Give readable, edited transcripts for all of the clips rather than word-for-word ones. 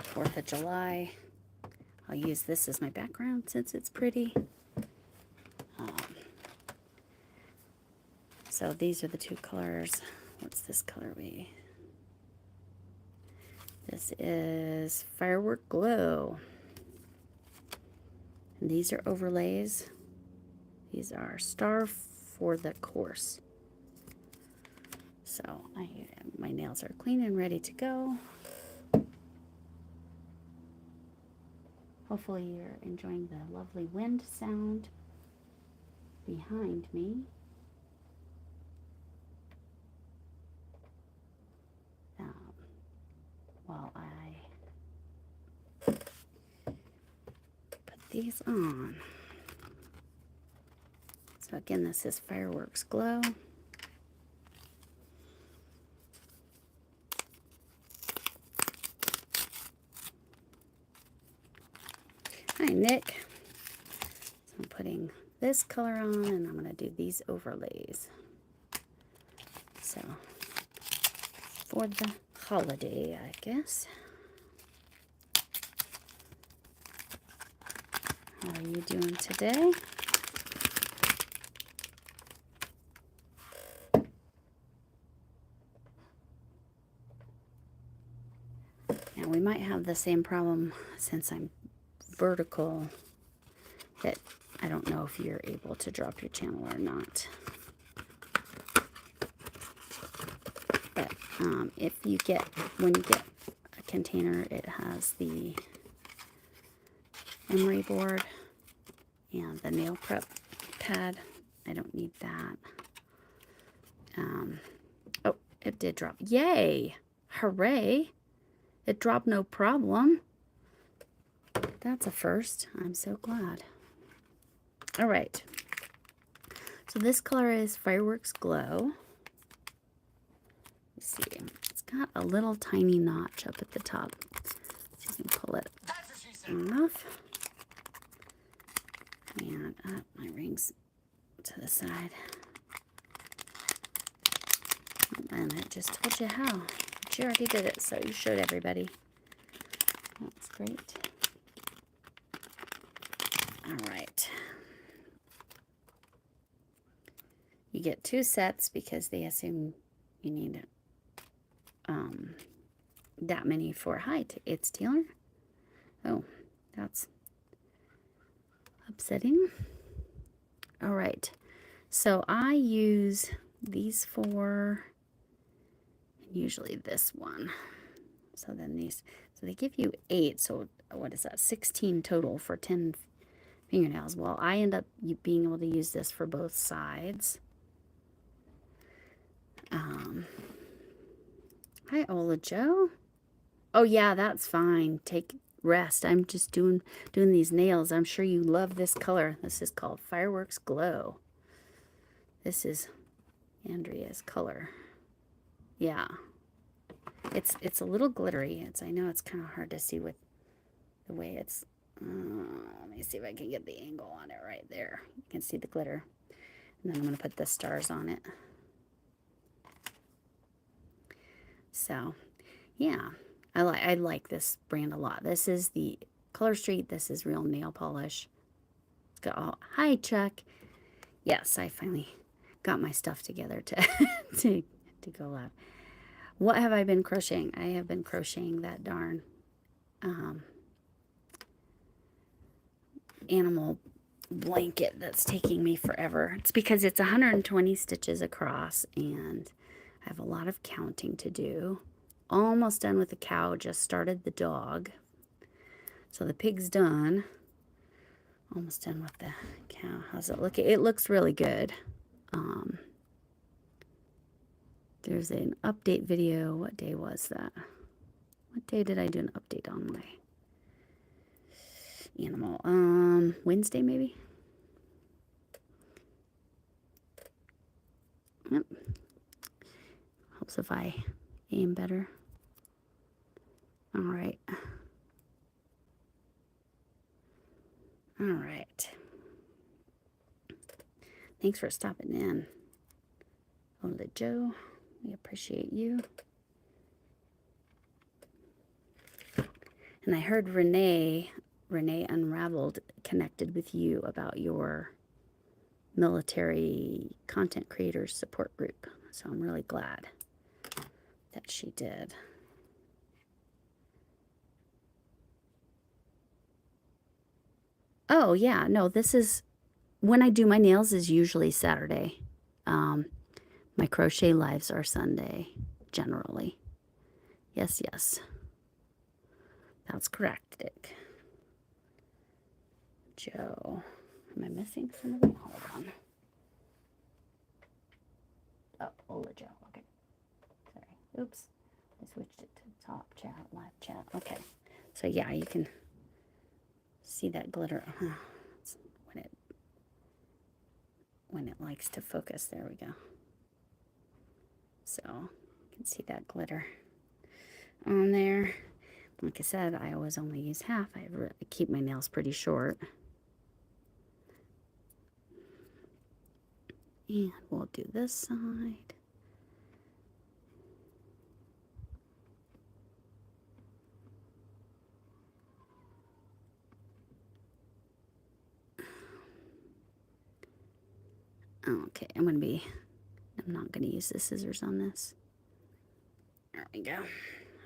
4th of July. I'll use this as my background since it's pretty. So these are the 2 colors. What's this colorway? This is Firework Glow. And these are overlays. These are Star for the Course. So my nails are clean and ready to go. Hopefully you're enjoying the lovely wind sound behind me. While I put these on. So again, this is Fireworks Glow. Hi, Nick. So I'm putting this color on, and I'm going to do these overlays. So for the holiday, I guess. How are you doing today? Now we might have the same problem since I'm vertical, that I don't know if you're able to drop your channel or not. But if you get, when you get a container, it has the emery board and the nail prep pad. I don't need that. Oh, it did drop. Yay! Hooray! It dropped no problem. That's a first. I'm so glad. All right. So this color is Fireworks Glow. Let's see. It's got a little tiny notch up at the top. So you can pull it off. And my ring's to the side. And I just told you how. But you already did it, so you showed everybody. That's great. All right. You get 2 sets because they assume you need that many for height. It's Taylor. Oh, that's upsetting. All right. So I use these 4, and usually this one. So then these, so they give you 8. So what is that? 16 total for 10 fingernails. Well, I end up being able to use this for both sides. Hi, Ola Joe. Oh yeah, that's fine. Take rest. I'm just doing these nails. I'm sure you love this color. This is called Fireworks Glow. This is Andrea's color. Yeah. It's a little glittery. I know it's kind of hard to see with the way it's. Let me see if I can get the angle on it right there. You can see the glitter. And then I'm going to put the stars on it. So, yeah, I like this brand a lot. This is the Color Street. This is real nail polish. It's got all, hi, Chuck. Yes, I finally got my stuff together to go out. What have I been crocheting? I have been crocheting that darn animal blanket that's taking me forever. It's because it's 120 stitches across, and I have a lot of counting to do. Almost done with the cow, just started the dog. So the pig's done. Almost done with the cow. How's it look? It looks really good. There's an update video. What day was that? What day did I do an update on my animal? Wednesday maybe? Yep. Helps if I aim better. All right. All right. Thanks for stopping in. Ola Joe, we appreciate you. And I heard Renee Unraveled connected with you about your military content creators support group. So I'm really glad that she did. Oh, yeah. No, this is when I do my nails is usually Saturday. My crochet lives are Sunday, generally. Yes, yes. That's correct, Dick. Joe. Am I missing somebody? Hold on. Oh, Ola Joe. Okay. Sorry. Oops. I switched it to top chat, live chat. Okay. So yeah, you can see that glitter. It's when it likes to focus. There we go. So you can see that glitter on there. Like I said, I always only use half. I keep my nails pretty short. And we'll do this side. Okay, I'm not going to use the scissors on this. There we go.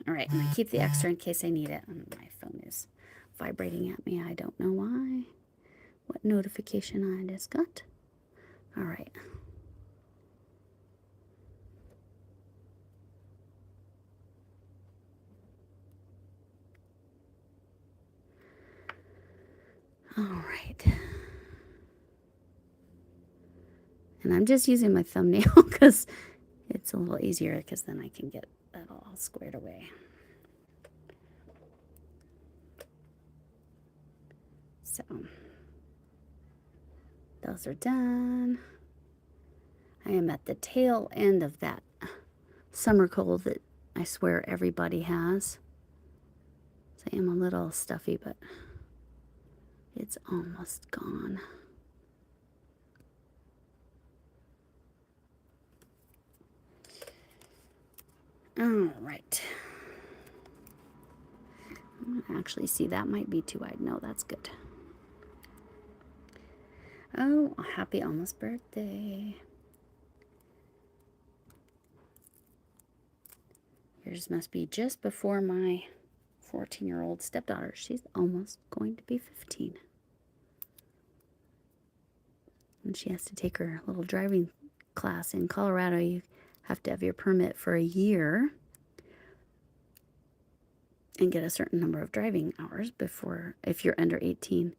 All right, I'm going to keep the extra in case I need it. My phone is vibrating at me. I don't know why. What notification I just got. All right. All right. And I'm just using my thumbnail because it's a little easier because then I can get that all squared away. So those are done. I am at the tail end of that summer cold that I swear everybody has. So I am a little stuffy, but it's almost gone. All right. Actually, see, that might be too wide. No, that's good. Oh, happy almost birthday. Yours must be just before my 14-year-old stepdaughter. She's almost going to be 15. And she has to take her little driving class in Colorado. You have to have your permit for a year and get a certain number of driving hours before, if you're under 18,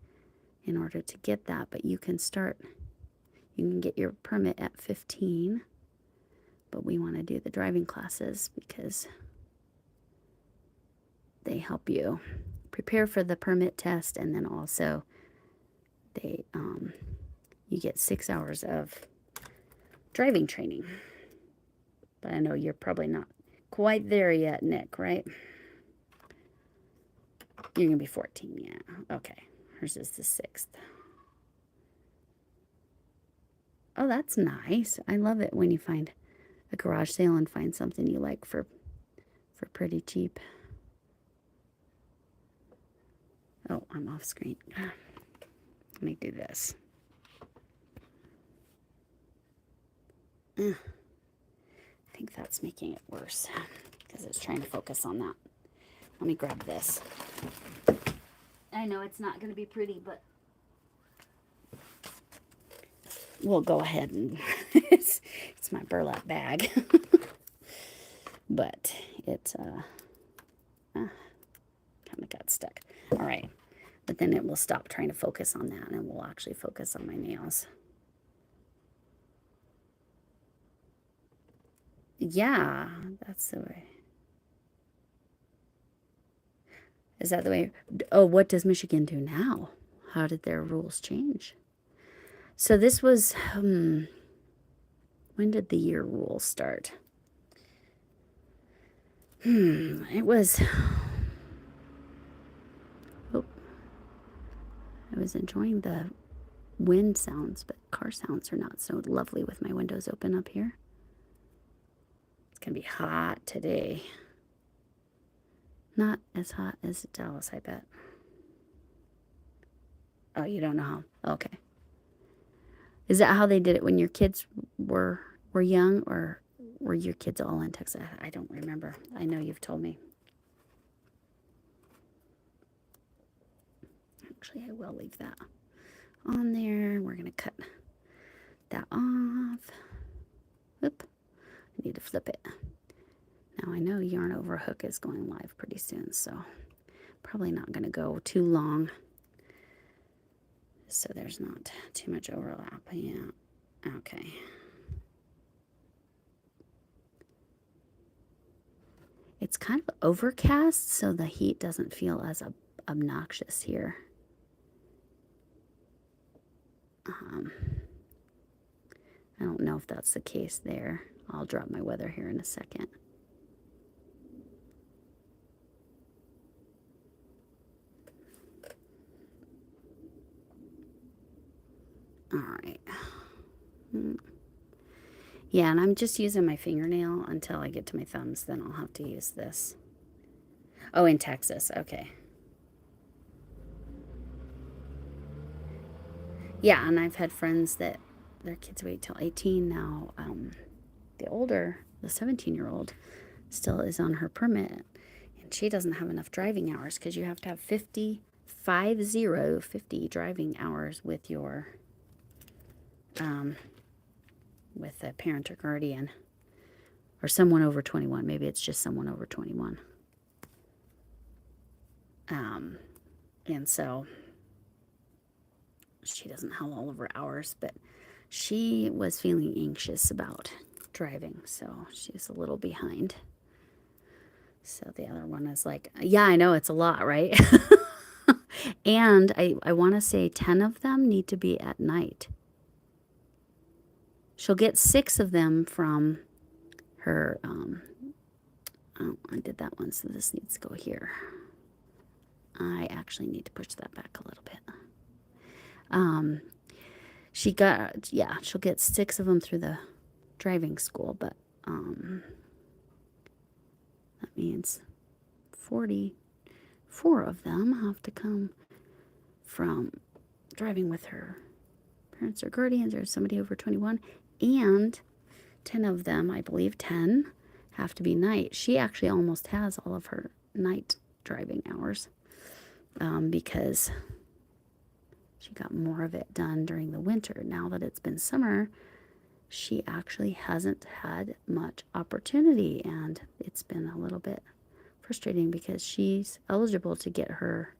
in order to get that. But you can get your permit at 15. But we want to do the driving classes because they help you prepare for the permit test, and then also you get 6 hours of driving training. But I know you're probably not quite there yet, Nick, right? You're going to be 14, yeah. Okay. Hers is the 6th. Oh, that's nice. I love it when you find a garage sale and find something you like for pretty cheap. Oh, I'm off screen. Let me do this. I think that's making it worse because it's trying to focus on that. Let me grab this. I know it's not going to be pretty, but we'll go ahead and it's my burlap bag. But it's kind of got stuck. All right. But then it will stop trying to focus on that, and we'll actually focus on my nails. Yeah, that's the way. Is that the way? Oh, what does Michigan do now? How did their rules change? So this was, when did the year rule start? It was, oh, I was enjoying the wind sounds, but car sounds are not so lovely with my windows open up here. It's going to be hot today. Not as hot as Dallas, I bet. Oh, you don't know how. Okay. Is that how they did it when your kids were young, or were your kids all in Texas? I don't remember. I know you've told me. Actually, I will leave that on there. We're going to cut that off. Oop. I need to flip it. Now, I know Yarn Over Hook is going live pretty soon, so probably not going to go too long. So there's not too much overlap. Yeah. Okay. It's kind of overcast, so the heat doesn't feel as obnoxious here. I don't know if that's the case there. I'll drop my weather here in a second. All right. Yeah, and I'm just using my fingernail until I get to my thumbs. Then I'll have to use this. Oh, in Texas. Okay. Yeah, and I've had friends that their kids wait till 18 now. The older, the 17-year-old, still is on her permit, and she doesn't have enough driving hours because you have to have 50 driving hours with your with a parent or guardian or someone over 21. Maybe it's just someone over 21. And so she doesn't have all of her hours, but she was feeling anxious about driving, so she's a little behind. So the other one is like, yeah, I know, it's a lot, right? And I want to say 10 of them need to be at night. She'll get 6 of them from her, oh, I did that one, so this needs to go here. I actually need to push that back a little bit. She got, yeah, she'll get 6 of them through the driving school, but that means 44 of them have to come from driving with her parents or guardians or somebody over 21, and 10 of them, I believe 10, have to be night. She actually almost has all of her night driving hours because she got more of it done during the winter. Now that it's been summer, she actually hasn't had much opportunity, and it's been a little bit frustrating because she's eligible to get her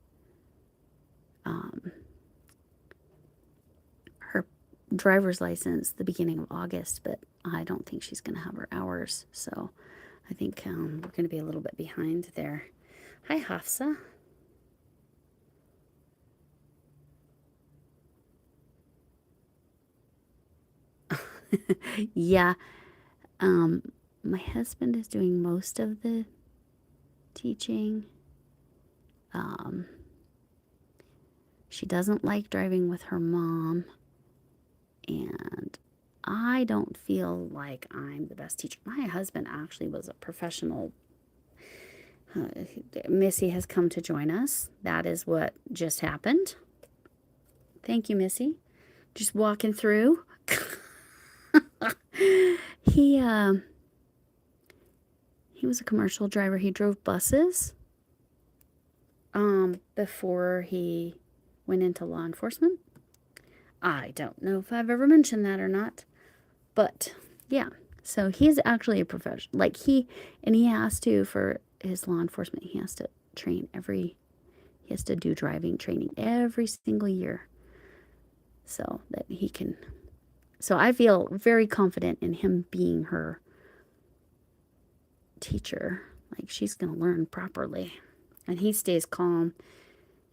her driver's license the beginning of August, but I don't think she's going to have her hours, so I think we're going to be a little bit behind there. Hi, Hafsa. Yeah, my husband is doing most of the teaching. She doesn't like driving with her mom, and I don't feel like I'm the best teacher. My husband actually was a professional. Missy has come to join us. That is what just happened. Thank you, Missy. Just walking through. He was a commercial driver. He drove buses before he went into law enforcement. I don't know if I've ever mentioned that or not, but yeah. So he's actually a professional. Like he has to, for his law enforcement, he has to train he has to do driving training every single year so that he can. So I feel very confident in him being her teacher. Like she's going to learn properly. And he stays calm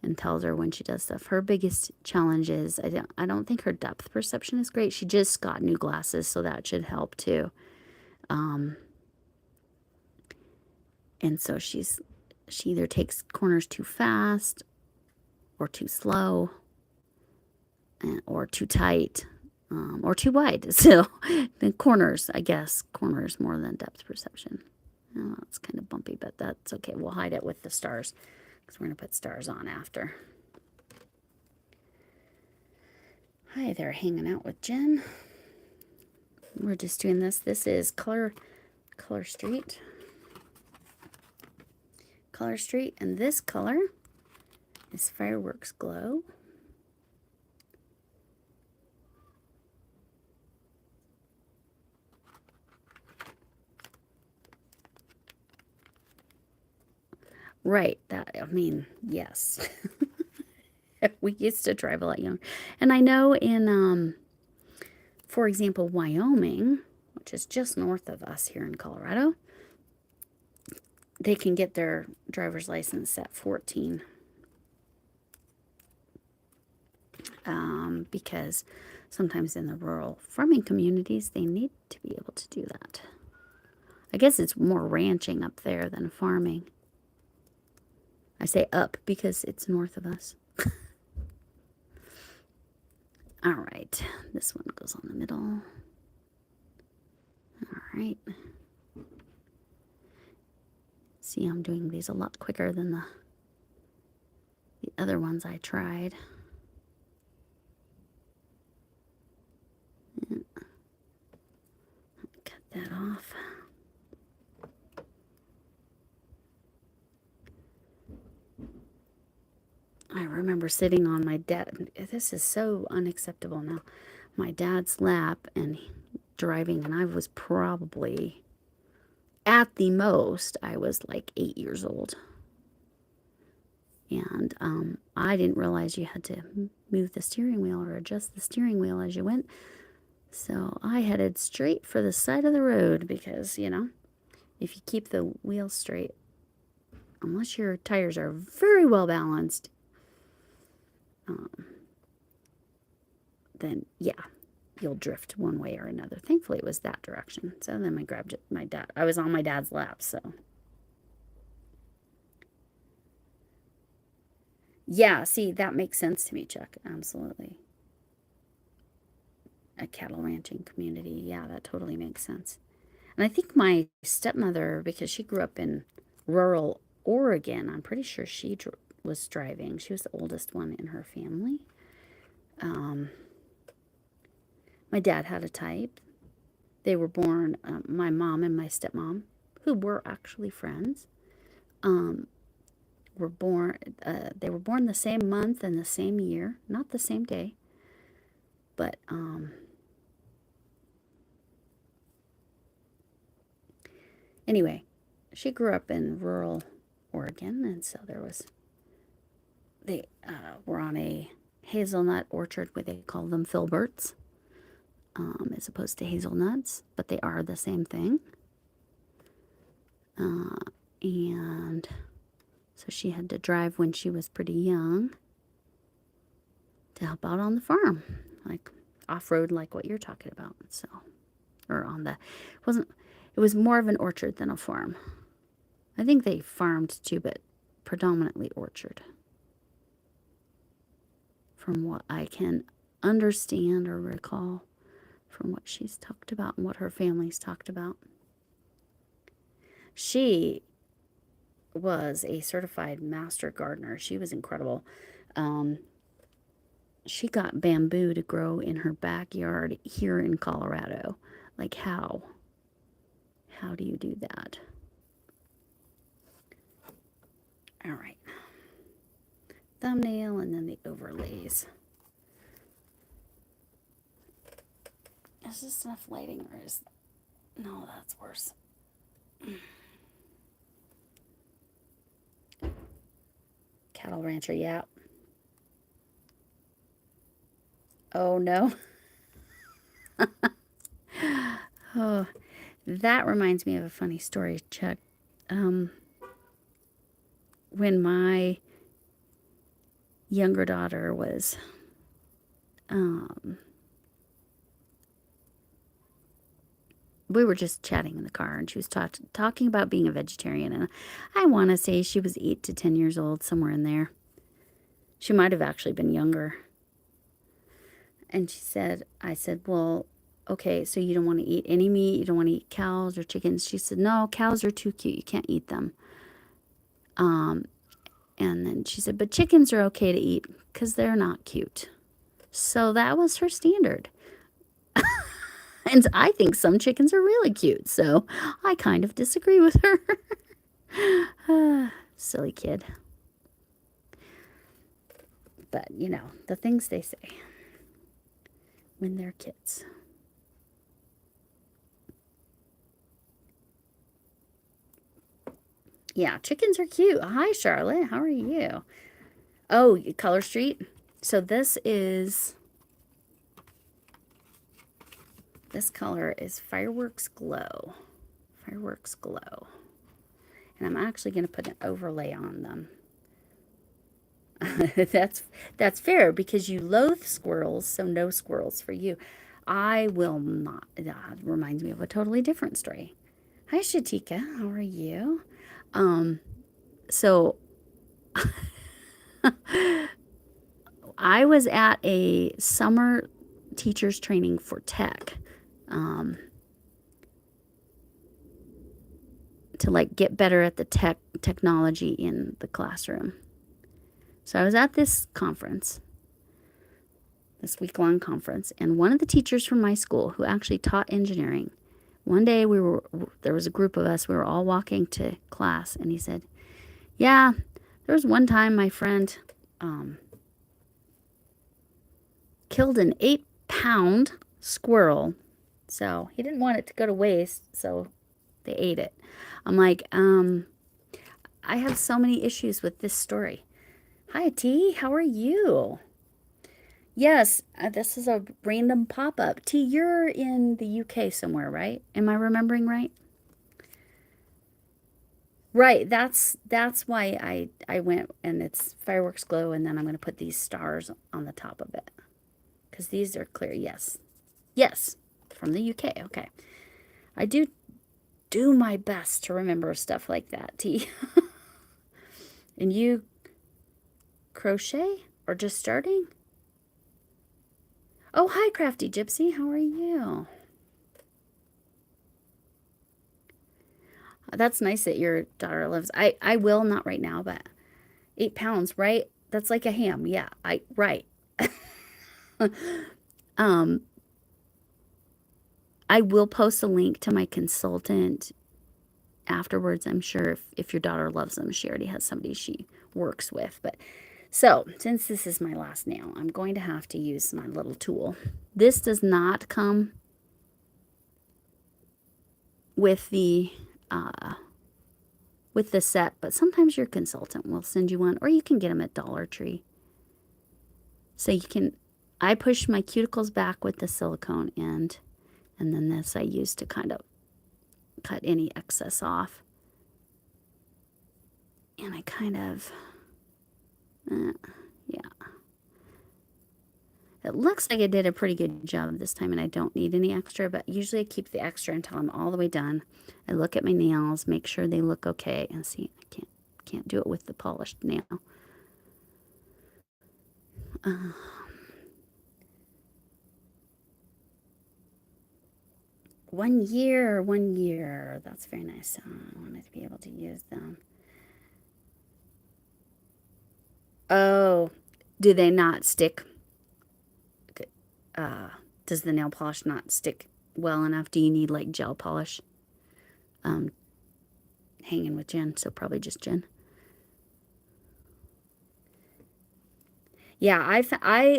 and tells her when she does stuff. Her biggest challenge is I don't think her depth perception is great. She just got new glasses, so that should help too. And so she either takes corners too fast or too slow or too tight. Or too wide. So the corners, I guess, corners more than depth perception. Oh, it's kind of bumpy, but that's okay. We'll hide it with the stars because we're going to put stars on after. Hi there, hanging out with Jen. We're just doing this. This is Color Street. Color Street, and this color is Fireworks Glow. Right, that, I mean, yes. We used to drive a lot younger. And I know in, for example, Wyoming, which is just north of us here in Colorado, they can get their driver's license at 14. Because sometimes in the rural farming communities, they need to be able to do that. I guess it's more ranching up there than farming. I say up because it's north of us. All right, this one goes on the middle. All right. See, I'm doing these a lot quicker than the other ones I tried. Cut that off. I remember sitting on my dad. This is so unacceptable now. My dad's lap and driving, and I was probably, at the most, I was like 8 years old. And I didn't realize you had to move the steering wheel or adjust the steering wheel as you went. So I headed straight for the side of the road because, you know, if you keep the wheel straight, unless your tires are very well balanced, then yeah, you'll drift one way or another. Thankfully, it was that direction. So then I grabbed it. My dad. I was on my dad's lap, so. Yeah, see, that makes sense to me, Chuck. Absolutely. A cattle ranching community. Yeah, that totally makes sense. And I think my stepmother, because she grew up in rural Oregon, I'm pretty sure she was driving. She was the oldest one in her family. My dad had a type. They were born, my mom and my stepmom, who were actually friends, were born, they were born the same month and the same year, not the same day, but, anyway, she grew up in rural Oregon, and so there was, they were on a hazelnut orchard where they call them filberts, as opposed to hazelnuts, but they are the same thing. And so she had to drive when she was pretty young to help out on the farm, like off-road, like what you're talking about. So, or on the, it was more of an orchard than a farm. I think they farmed too, but predominantly orchard, from what I can understand or recall from what she's talked about and what her family's talked about. She was a certified master gardener. She was incredible. She got bamboo to grow in her backyard here in Colorado. Like, how? How do you do that? All right. Thumbnail and then the overlays. Is this enough lighting or is... No, that's worse. Cattle rancher, yeah. Oh, no. Oh, that reminds me of a funny story, Chuck. When my younger daughter was, we were just chatting in the car, and she was talking about being a vegetarian, and I want to say she was 8 to 10 years old, somewhere in there. She might have actually been younger. And she said, I said, well, okay, so you don't want to eat any meat, you don't want to eat cows or chickens. She said, no, cows are too cute, you can't eat them. And then she said, but chickens are okay to eat because they're not cute. So that was her standard. And I think some chickens are really cute, so I kind of disagree with her. Silly kid. But, you know, the things they say when they're kids. Yeah, chickens are cute. Hi, Charlotte. How are you? Oh, Color Street. So this color is Fireworks Glow. Fireworks Glow. And I'm actually going to put an overlay on them. That's fair because you loathe squirrels, so no squirrels for you. I will not. That reminds me of a totally different story. Hi, Shatika. How are you? So I was at a summer teachers training for tech. To like get better at the technology in the classroom. So I was at this conference, this week-long conference, and one of the teachers from my school who actually taught engineering, one day there was a group of us, we were all walking to class, and he said, yeah, there was one time my friend killed an 8-pound squirrel. So he didn't want it to go to waste, so they ate it. I'm like, I have so many issues with this story. Hi, T. How are you? Yes, this is a random pop-up. T, you're in the UK somewhere, right? Am I remembering right? Right, that's why I went, and it's Fireworks Glow, and then I'm going to put these stars on the top of it. Because these are clear, yes. Yes, from the UK, okay. I do my best to remember stuff like that, T. And you crochet or just starting? Oh, hi, Crafty Gypsy. How are you? That's nice that your daughter loves. I will, not right now, but 8 pounds, right? That's like a ham. Yeah, right. I will post a link to my consultant afterwards. I'm sure if your daughter loves them, she already has somebody she works with. But so since this is my last nail, I'm going to have to use my little tool. This does not come with the set, but sometimes your consultant will send you one, or you can get them at Dollar Tree. So you can, I push my cuticles back with the silicone end, and then this I use to kind of cut any excess off. And I kind of, yeah. It looks like I did a pretty good job this time, and I don't need any extra, but usually I keep the extra until I'm all the way done. I look at my nails, make sure they look okay, and see, I can't do it with the polished nail. 1 year, 1 year. That's very nice. I wanted to be able to use them. Oh, do they not stick? Does the nail polish not stick well enough? Do you need like gel polish? Hanging with Jen, so probably just Jen. Yeah,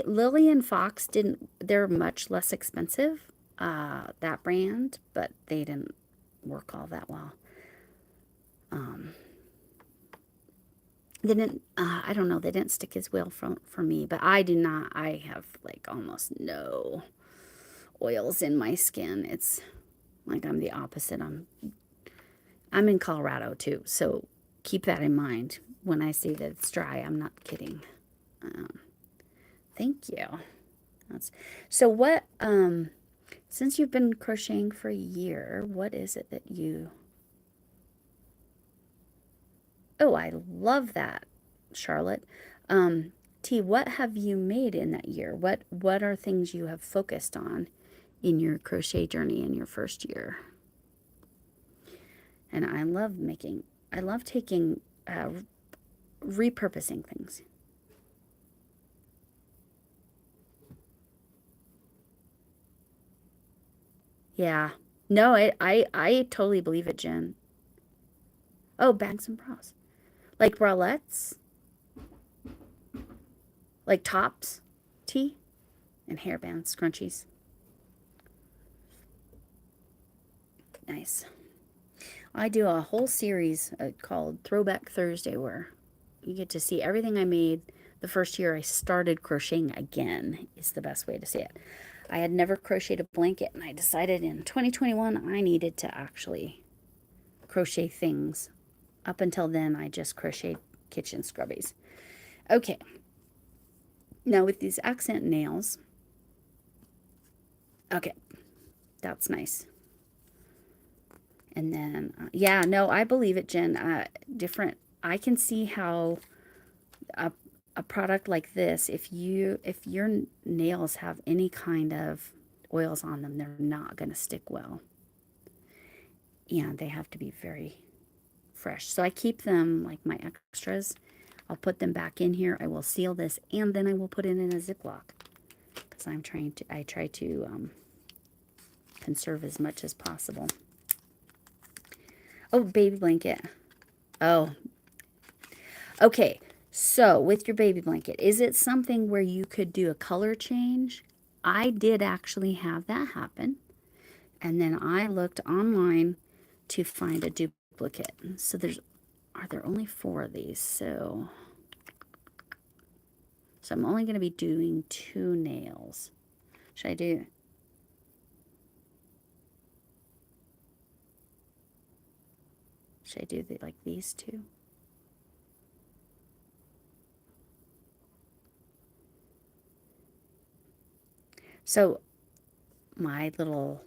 Lily and Fox didn't, they're much less expensive, that brand, but they didn't work all that well. They didn't, I don't know, they didn't stick as well for me, but I do not, I have like almost no oils in my skin. It's like I'm the opposite. I'm in Colorado too, so keep that in mind when I say that it's dry. I'm not kidding. Thank you. So what, since you've been crocheting for a year, what is it that you... Oh, I love that, Charlotte. T, what have you made in that year? What are things you have focused on in your crochet journey in your first year. And I love taking, repurposing things. Yeah. No, I totally believe it, Jen. Oh, bags and bras. Like bralettes, like tops, tee, and hairbands, scrunchies. Nice. I do a whole series called Throwback Thursday where you get to see everything I made the first year I started crocheting again, is the best way to say it. I had never crocheted a blanket, and I decided in 2021 I needed to actually crochet things. Up until then, I just crocheted kitchen scrubbies. Okay. Now with these accent nails, okay, that's nice. And then, yeah, no, I believe it, Jen. I can see how a product like this, if your nails have any kind of oils on them, they're not going to stick well. And they have to be very fresh. So I keep them like my extras. I'll put them back in here. I will seal this, and then I will put it in a Ziploc because I try to conserve as much as possible. Oh, baby blanket. Oh, okay. So with your baby blanket, is it something where you could do a color change? I did actually have that happen. And then I looked online to find a duplicate. So are there only 4 of these? So I'm only going to be doing 2 nails. Should I do? Should I do like these 2? So my little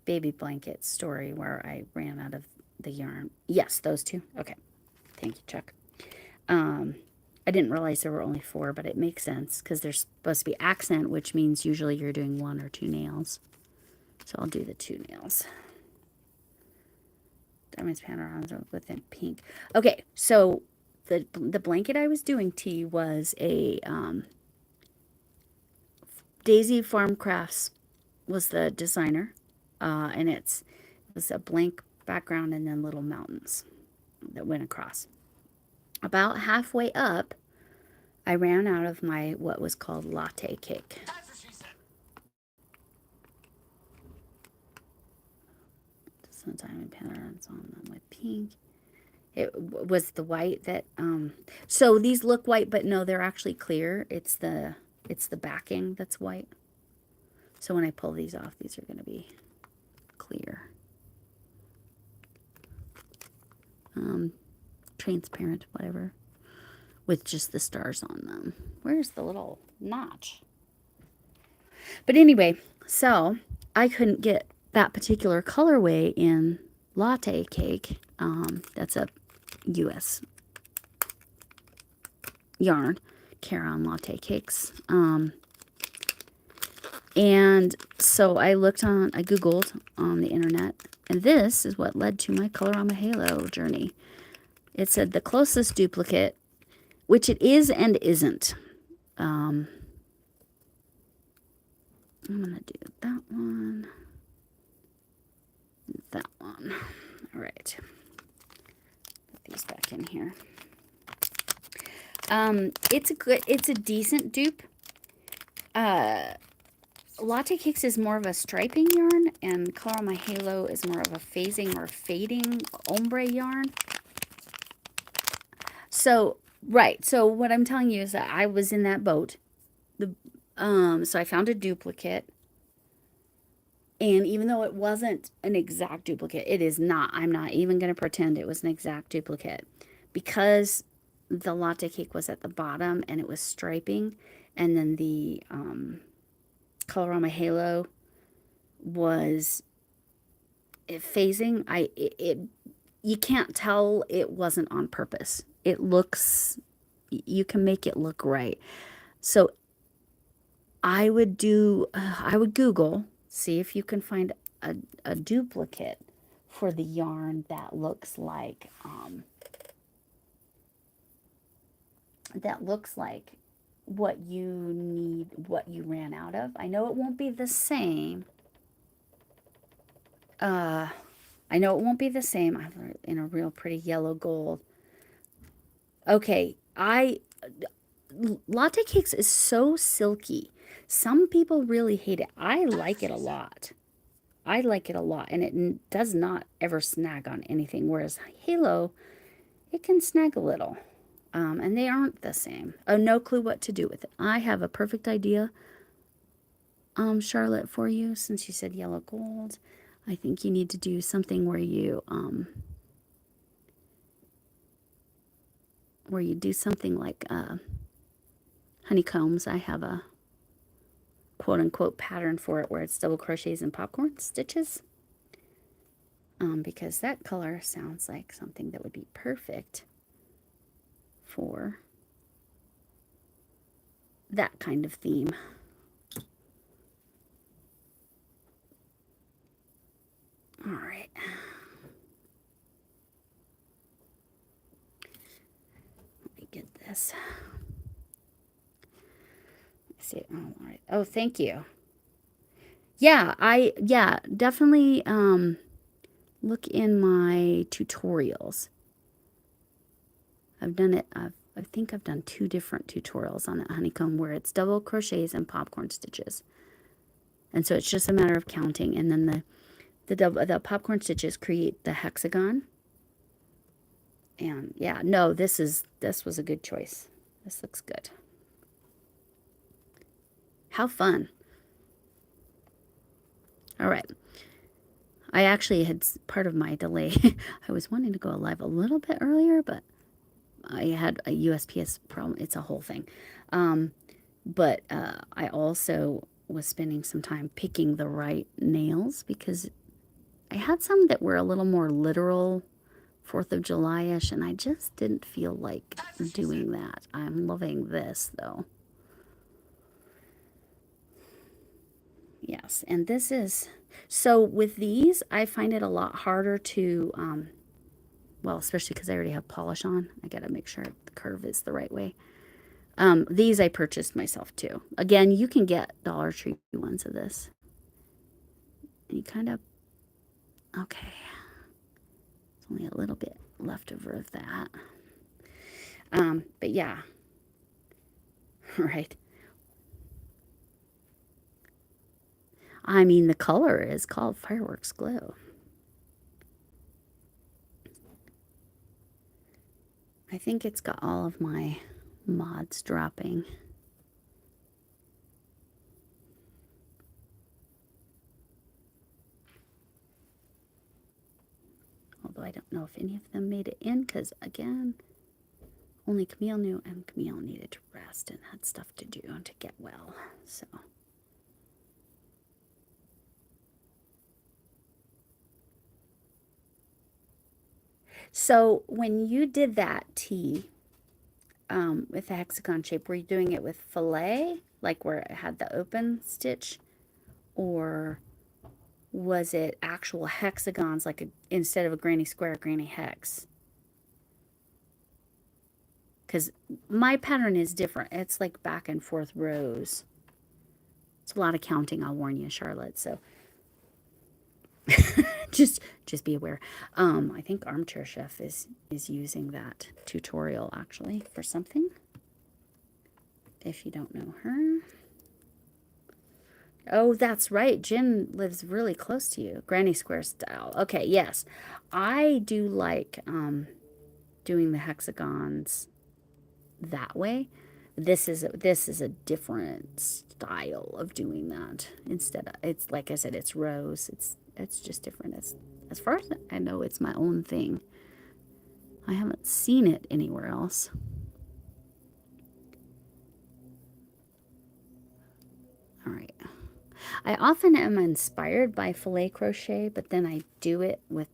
baby blanket story where I ran out of the yarn. Yes, those 2. Okay. Thank you, Chuck. I didn't realize there were only 4, but it makes sense because there's supposed to be accent, which means usually you're doing 1 or 2 nails. So I'll do the 2 nails. Diamonds panoramas within pink. Okay, so the blanket I was doing T was a Daisy Farm Crafts was the designer, and it was a blank background and then little mountains that went across. About halfway up, I ran out of my what was called latte cake. Some diamond patterns on them with pink. It was the white that so these look white, but no, they're actually clear. It's the backing that's white. So when I pull these off, these are going to be clear. Transparent, whatever, with just the stars on them. Where's the little notch? But anyway, so I couldn't get that particular colorway in latte cake. That's a U.S. yarn, Caron latte cakes. And so I Googled on the internet, and this is what led to my Colorama Halo journey. It said the closest duplicate, which it is and isn't. I'm going to do that one. That one. All right. Put these back in here. It's a decent dupe. Latte Cakes is more of a striping yarn, and Colorama Halo is more of a phasing or fading ombre yarn. So, right. So what I'm telling you is that I was in that boat. So I found a duplicate. And even though it wasn't an exact duplicate, it is not. I'm not even going to pretend it was an exact duplicate. Because the latte cake was at the bottom and it was striping, and then the Colorama Halo was phasing, you can't tell it wasn't on purpose. It looks, you can make it look right. So I would Google See if you can find a duplicate for the yarn that looks like what you need, what you ran out of. I know it won't be the same. I know it won't be the same. I'm in a real pretty yellow gold. Okay, latte cakes is so silky. Some people really hate it. I like it a lot. I like it a lot, and it does not ever snag on anything, whereas Halo, it can snag a little. And they aren't the same. Oh, no clue what to do with it. I have a perfect idea, Charlotte, for you, since you said yellow gold. I think you need to do something where you do something like honeycombs. I have a quote-unquote pattern for it where it's double crochets and popcorn stitches. Because that color sounds like something that would be perfect for that kind of theme. All right. Let me get this. Let's see. Oh, all right. Oh, thank you. Yeah, definitely look in my tutorials. I've done it. I think I've done 2 different tutorials on that honeycomb where it's double crochets and popcorn stitches. And so it's just a matter of counting, and then the popcorn stitches create the hexagon. And yeah, no, this was a good choice. This looks good. How fun. All right. I actually had part of my delay. I was wanting to go live a little bit earlier, but I had a USPS problem. It's a whole thing. But I also was spending some time picking the right nails because I had some that were a little more literal 4th of July-ish, and I just didn't feel like doing that. I'm loving this, though. Yes, and this is... So with these, I find it a lot harder to... well, especially because I already have polish on. I got to make sure the curve is the right way. These I purchased myself, too. Again, you can get Dollar Tree ones of this. And you kind of... Okay. Only a little bit left over of that. But yeah. Right. I mean, the color is called Fireworks Glow. I think it's got all of my mods dropping. Although I don't know if any of them made it in, because again, only Camille knew, and Camille needed to rest and had stuff to do and to get well. So when you did that tee with the hexagon shape, were you doing it with filet, like where it had the open stitch, or was it actual hexagons, like instead of a granny square, granny hex? Because my pattern is different. It's like back and forth rows. It's a lot of counting, I'll warn you, Charlotte. So just be aware. I think Armchair Chef is using that tutorial actually for something. If you don't know her. Oh, that's right. Jen lives really close to you. Granny Square style. Okay, yes. I do like doing the hexagons that way. This is a different style of doing that. Instead of, it's like I said, it's rows. It's just different. As far as I know, it's my own thing. I haven't seen it anywhere else. All right. I often am inspired by filet crochet, but then I do it with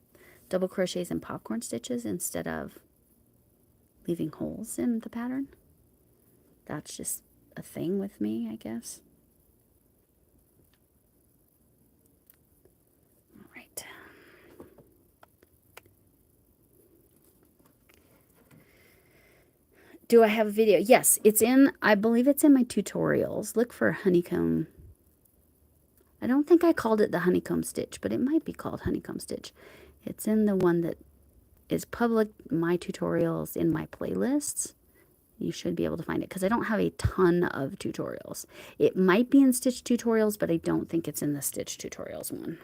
double crochets and popcorn stitches instead of leaving holes in the pattern. That's just a thing with me, I guess. Do I have a video? Yes, it's in, I believe it's in my tutorials. Look for honeycomb. I don't think I called it the honeycomb stitch, but it might be called honeycomb stitch. It's in the one that is public, my tutorials in my playlists. You should be able to find it because I don't have a ton of tutorials. It might be in stitch tutorials, but I don't think it's in the stitch tutorials one.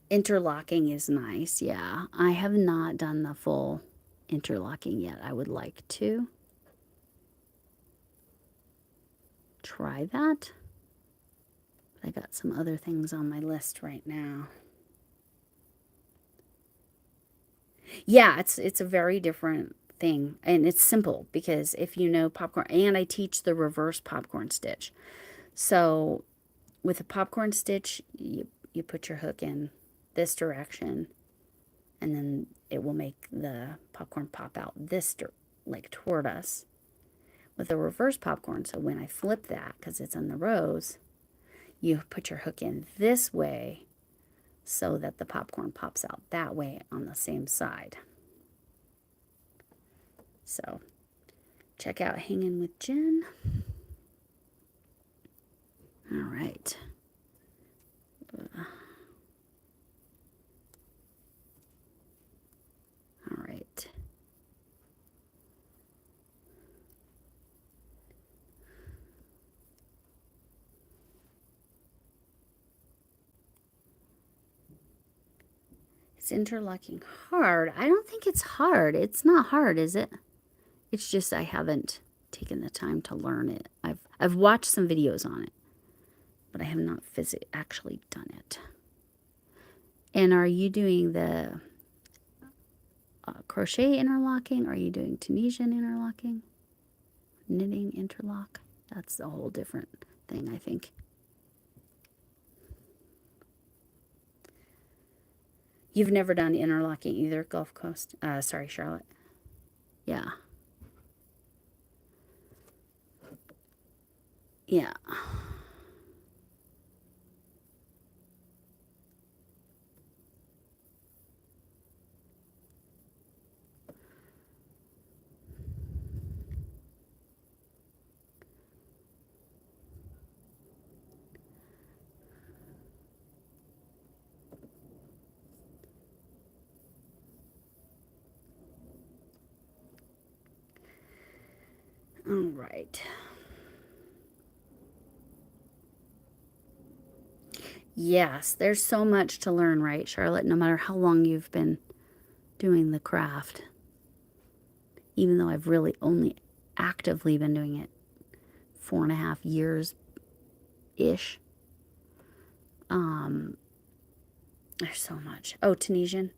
Interlocking is nice, yeah. I have not done the full interlocking yet. I would like to try that. I got some other things on my list right now. Yeah, it's a very different thing, and it's simple because if you know popcorn, and I teach the reverse popcorn stitch. So with a popcorn stitch, you put your hook in this direction, and then it will make the popcorn pop out this like toward us. With a reverse popcorn, so when I flip that, because it's on the rows, you put your hook in this way so that the popcorn pops out that way on the same side. So check out Hanging with Jen. All right. All right. Is interlocking hard? I don't think it's hard. It's not hard, is it? It's just I haven't taken the time to learn it. I've watched some videos on it, but I have not actually done it. And are you doing the crochet interlocking? Or are you doing Tunisian interlocking? Knitting interlock? That's a whole different thing, I think. You've never done interlocking either, Gulf Coast? Sorry, Charlotte. Yeah. Yeah. All right. Yes, there's so much to learn, right, Charlotte? No matter how long you've been doing the craft. Even though I've really only actively been doing it 4.5 years-ish. There's so much. Oh, Tunisian.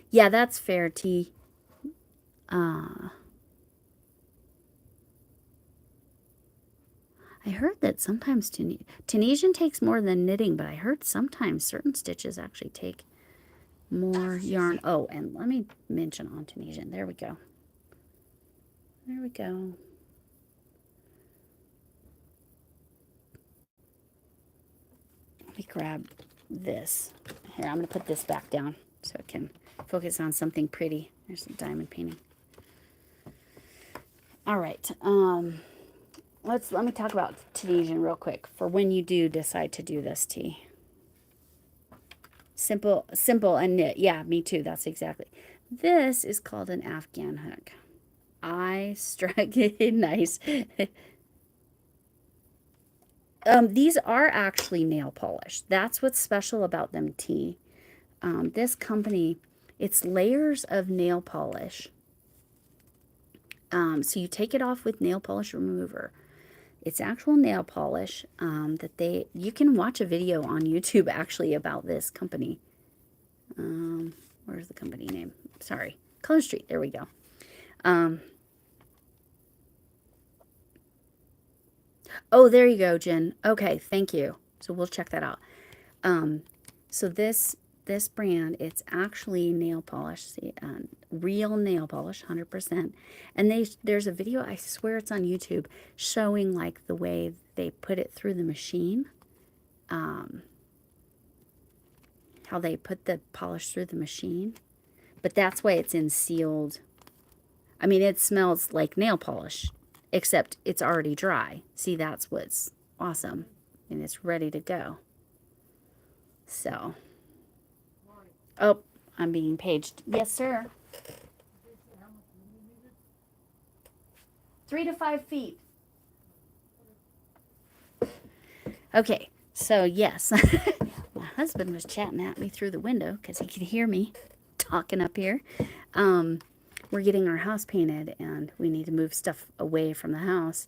Yeah, that's fair, T. I heard that sometimes Tunisian takes more than knitting, but I heard sometimes certain stitches actually take more yarn. Oh, and let me mention on Tunisian. There we go. There we go. Let me grab this. Here, I'm going to put this back down so it can focus on something pretty. There's some diamond painting. All right. Let me talk about Tunisian real quick for when you do decide to do this tea. Simple and knit. Yeah, me too. That's exactly. This is called an Afghan hook. I struck it nice. These are actually nail polish. That's what's special about them, T. This company, it's layers of nail polish. So you take it off with nail polish remover. It's actual nail polish that you can watch a video on YouTube actually about this company. Where's the company name? Sorry. Color Street. There we go. Oh, there you go, Jen. Okay, thank you. So we'll check that out. So this brand, it's actually nail polish, see, real nail polish, 100%. And there's a video, I swear it's on YouTube, showing like the way they put it through the machine. How they put the polish through the machine. But that's why it's in sealed. I mean, it smells like nail polish, except it's already dry. See, that's what's awesome. And it's ready to go. So, oh, I'm being paged. Yes, sir. 3 to 5 feet. Okay, so yes, my husband was chatting at me through the window because he could hear me talking up here. We're getting our house painted and we need to move stuff away from the house.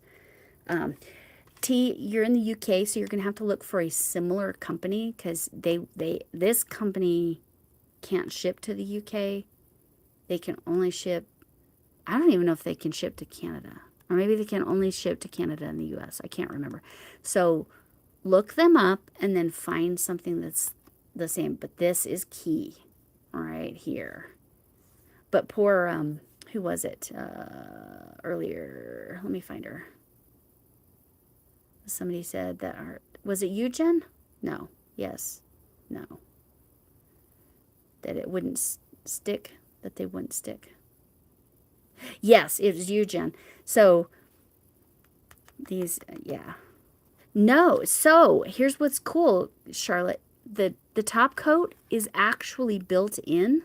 T, you're in the UK, so you're gonna have to look for a similar company because this company can't ship to the UK. They can only ship. I don't even know if they can ship to Canada, or maybe they can only ship to Canada and the US. I can't remember. So look them up and then find something that's the same. But this is key right here. But poor, who was it earlier? Let me find her. Somebody said that was it you, Jen? No. Yes. No. That it wouldn't stick. That they wouldn't stick. Yes, it was you, Jen. So these, yeah. No. So here's what's cool, Charlotte. The top coat is actually built in.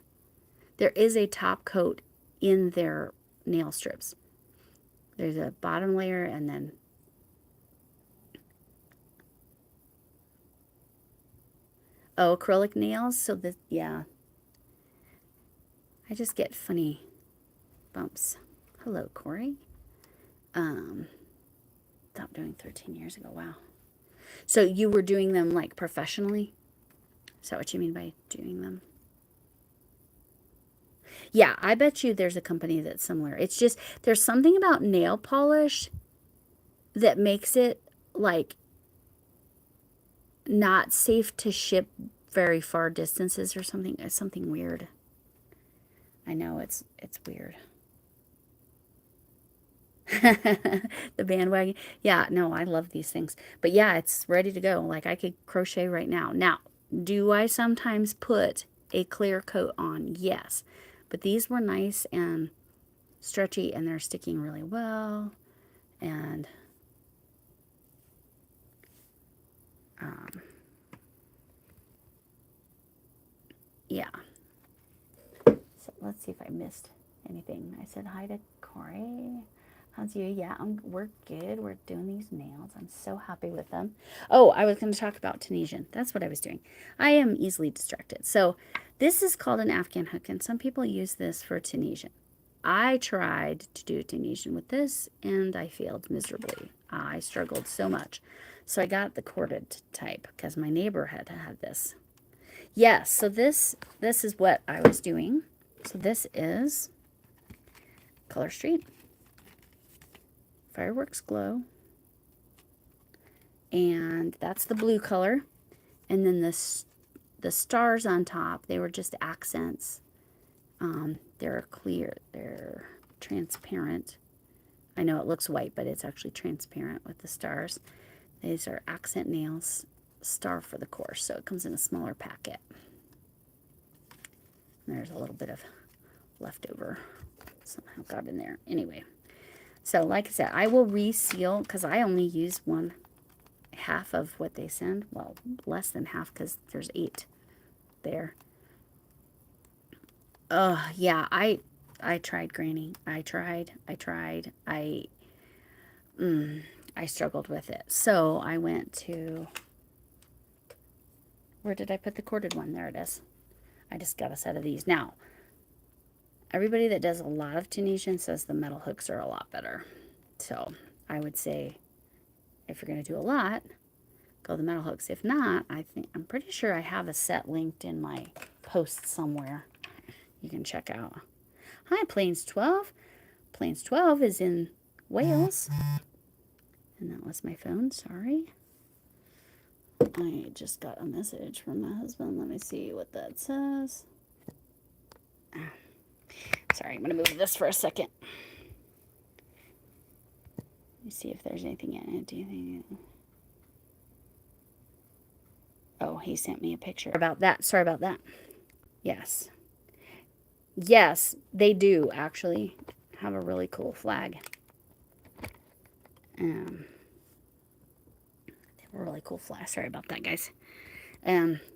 There is a top coat in their nail strips. There's a bottom layer and then acrylic nails. So that, yeah. I just get funny bumps. Hello, Corey. Stopped doing 13 years ago. Wow. So you were doing them like professionally? Is that what you mean by doing them? Yeah, I bet you there's a company that's similar. It's just there's something about nail polish that makes it like not safe to ship very far distances or something. It's something weird. I know it's weird. The bandwagon. Yeah, no, I love these things. But yeah, it's ready to go. Like I could crochet right now. Now, do I sometimes put a clear coat on? Yes. But these were nice and stretchy and they're sticking really well. And yeah. So let's see if I missed anything. I said hi to Corey. How's you? Yeah, we're good. We're doing these nails. I'm so happy with them. Oh, I was going to talk about Tunisian. That's what I was doing. I am easily distracted. So this is called an Afghan hook, and some people use this for Tunisian. I tried to do Tunisian with this, and I failed miserably. I struggled so much. So I got the corded type because my neighbor had this. Yes, so this is what I was doing. So this is Color Street. Fireworks Glow, and that's the blue color, and then the stars on top, they were just accents. They're clear, they're transparent. I know it looks white, but it's actually transparent with the stars. These are accent nails, star for the course, so it comes in a smaller packet. And there's a little bit of leftover somehow got in there. Anyway. So, like I said, I will reseal because I only use 1/2 of what they send. Well, less than half because there's 8 there. Yeah, I tried, Granny. I tried. I struggled with it. So I went to, where did I put the corded one? There it is. I just got a set of these. Now, everybody that does a lot of Tunisian says the metal hooks are a lot better. So I would say if you're going to do a lot, go the metal hooks. If not, I'm pretty sure I have a set linked in my post somewhere you can check out. Hi, Plains 12. Plains 12 is in Wales. And that was my phone, sorry. I just got a message from my husband. Let me see what that says. Sorry, I'm going to move this for a second. Let me see if there's anything in it. Do you think? Oh, he sent me a picture about that. Sorry about that. Yes. Yes, they do actually have a really cool flag. They have a really cool flag. Sorry about that, guys.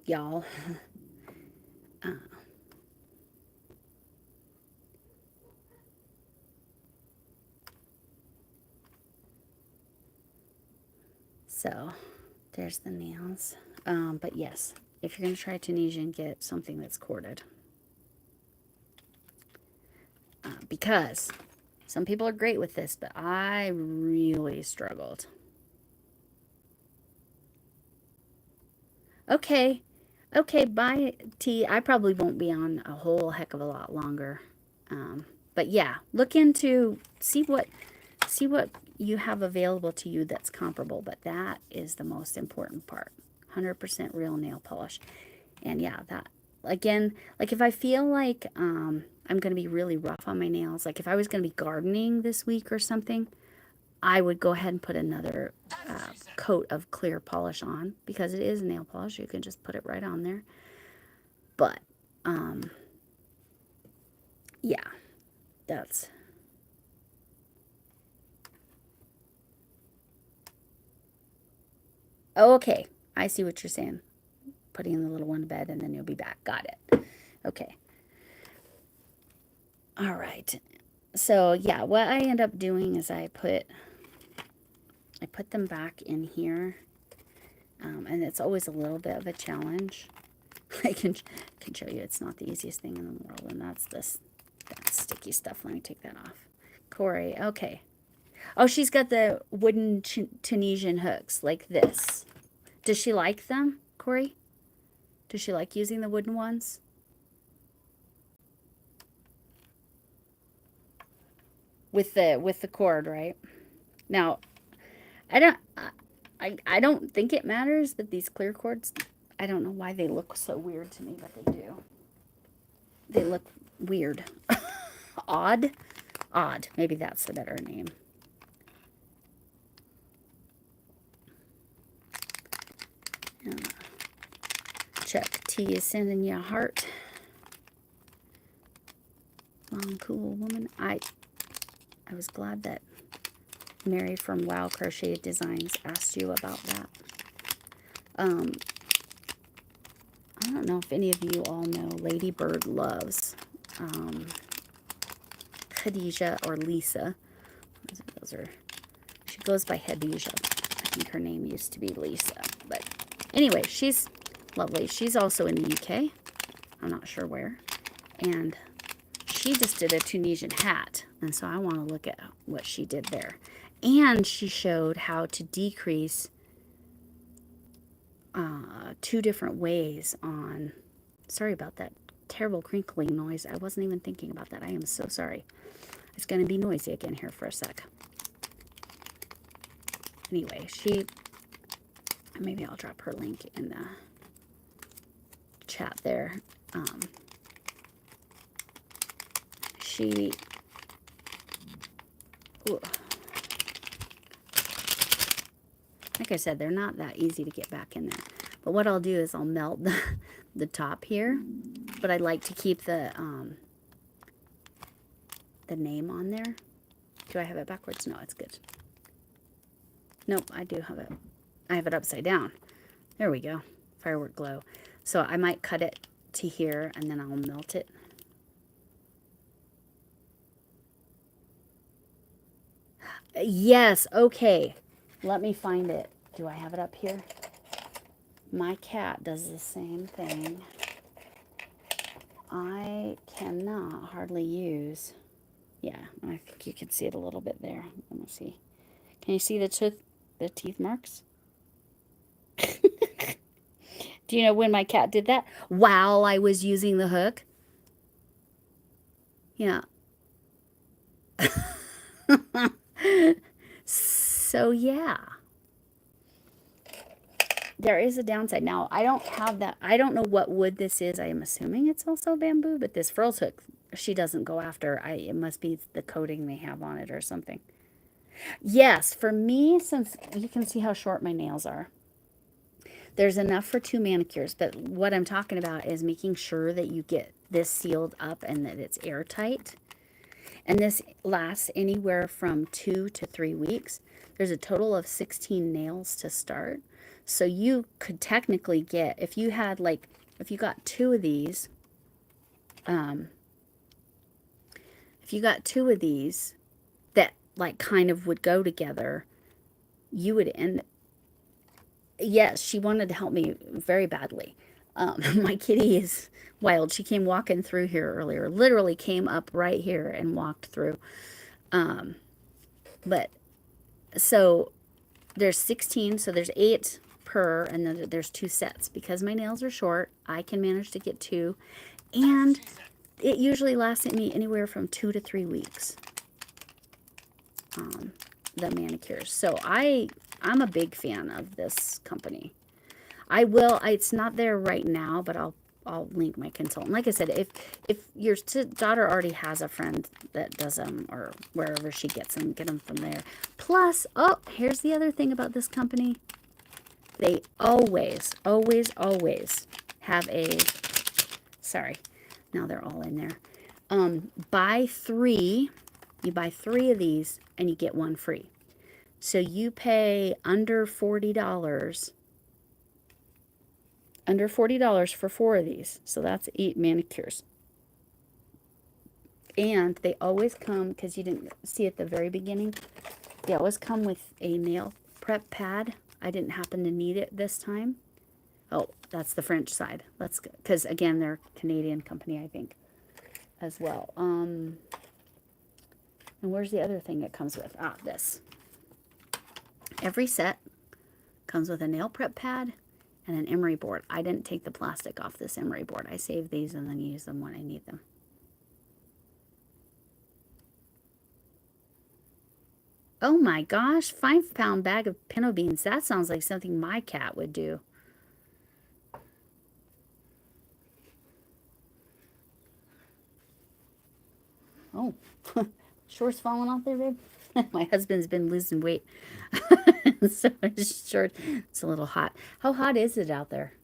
Y'all. So there's the nails. But yes, if you're going to try Tunisian, get something that's corded. Because some people are great with this, but I really struggled. Okay. Okay, bye, T. I probably won't be on a whole heck of a lot longer. But yeah, look into, see what you have available to you that's comparable. But that is the most important part. 100% real nail polish. And yeah, that, again, like if I feel like I'm going to be really rough on my nails, like if I was going to be gardening this week or something, I would go ahead and put another coat of clear polish on, because it is nail polish. You can just put it right on there. But yeah, that's, oh, okay. I see what you're saying. Putting the little one to bed and then you'll be back. Got it. Okay. All right. So yeah, what I end up doing is I put them back in here, and it's always a little bit of a challenge. I can show you it's not the easiest thing in the world, and that's this, that sticky stuff. Let me take that off. Corey, okay. Oh, she's got the wooden Tunisian hooks like this. Does she like them, Corey? Does she like using the wooden ones? With the cord, right? Now, I don't think it matters, but these clear cords, I don't know why they look so weird to me, but they do. They look weird. Odd. Maybe that's the better name. Chuck T is sending you a heart. Long, cool woman. I was glad that Mary from Wow Crochet Designs asked you about that. I don't know if any of you all know Lady Bird Loves. Khadijah or Lisa. Those are, she goes by Khadijah. I think her name used to be Lisa. But anyway, she's lovely. She's also in the UK. I'm not sure where. And she just did a Tunisian hat. And so I want to look at what she did there. And she showed how to decrease 2 different ways on, sorry about that terrible crinkling noise. I wasn't even thinking about that. I am so sorry. It's going to be noisy again here for a sec. Anyway, maybe I'll drop her link in the chat there. Like I said, they're not that easy to get back in there. But what I'll do is I'll melt the top here. But I like to keep the name on there. Do I have it backwards? No, it's good. Nope, I do have it. I have it upside down. There we go. Firework Glow. So I might cut it to here and then I'll melt it. Yes, okay. Let me find it. Do I have it up here? My cat does the same thing. I cannot hardly use. Yeah, I think you can see it a little bit there. Let me see. Can you see the teeth marks? Do you know when my cat did that? While I was using the hook. Yeah. So yeah. There is a downside. Now, I don't have that. I don't know what wood this is. I am assuming it's also bamboo, but this frills hook, she doesn't go after. It must be the coating they have on it or something. Yes, for me, since you can see how short my nails are. There's enough for 2 manicures, but what I'm talking about is making sure that you get this sealed up and that it's airtight. And this lasts anywhere from 2 to 3 weeks. There's a total of 16 nails to start. So you could technically get, if you had like, if you got 2 of these, if you got 2 of these that like kind of would go together, you would end. Yes, she wanted to help me very badly. My kitty is wild. She came walking through here earlier, literally came up right here and walked through. But so there's 16, so there's 8 per, and then there's 2 sets. Because my nails are short, I can manage to get 2, and it usually lasts me anywhere from 2 to 3 weeks. The manicures. So I'm a big fan of this company. It's not there right now, but I'll link my consultant. Like I said, if your daughter already has a friend that does them, or wherever she gets them, get them from there. Plus, oh, here's the other thing about this company. They always, always, always have a, sorry, now they're all in there. Buy 3, you buy 3 of these and you get 1 free. So you pay under $40. Under $40 for 4 of these. So that's 8 manicures. And they always come, because you didn't see at the very beginning, they always come with a nail prep pad. I didn't happen to need it this time. Oh, that's the French side. Let's go, because again, they're a Canadian company, I think, as well. And where's the other thing it comes with? Ah, this. Every set comes with a nail prep pad and an emery board. I didn't take the plastic off this emery board. I saved these and then use them when I need them. Oh my gosh, 5-pound bag of pinto beans. That sounds like something my cat would do. Oh, shorts falling off there, babe. My husband's been losing weight. So it's short. It's a little hot. How hot is it out there?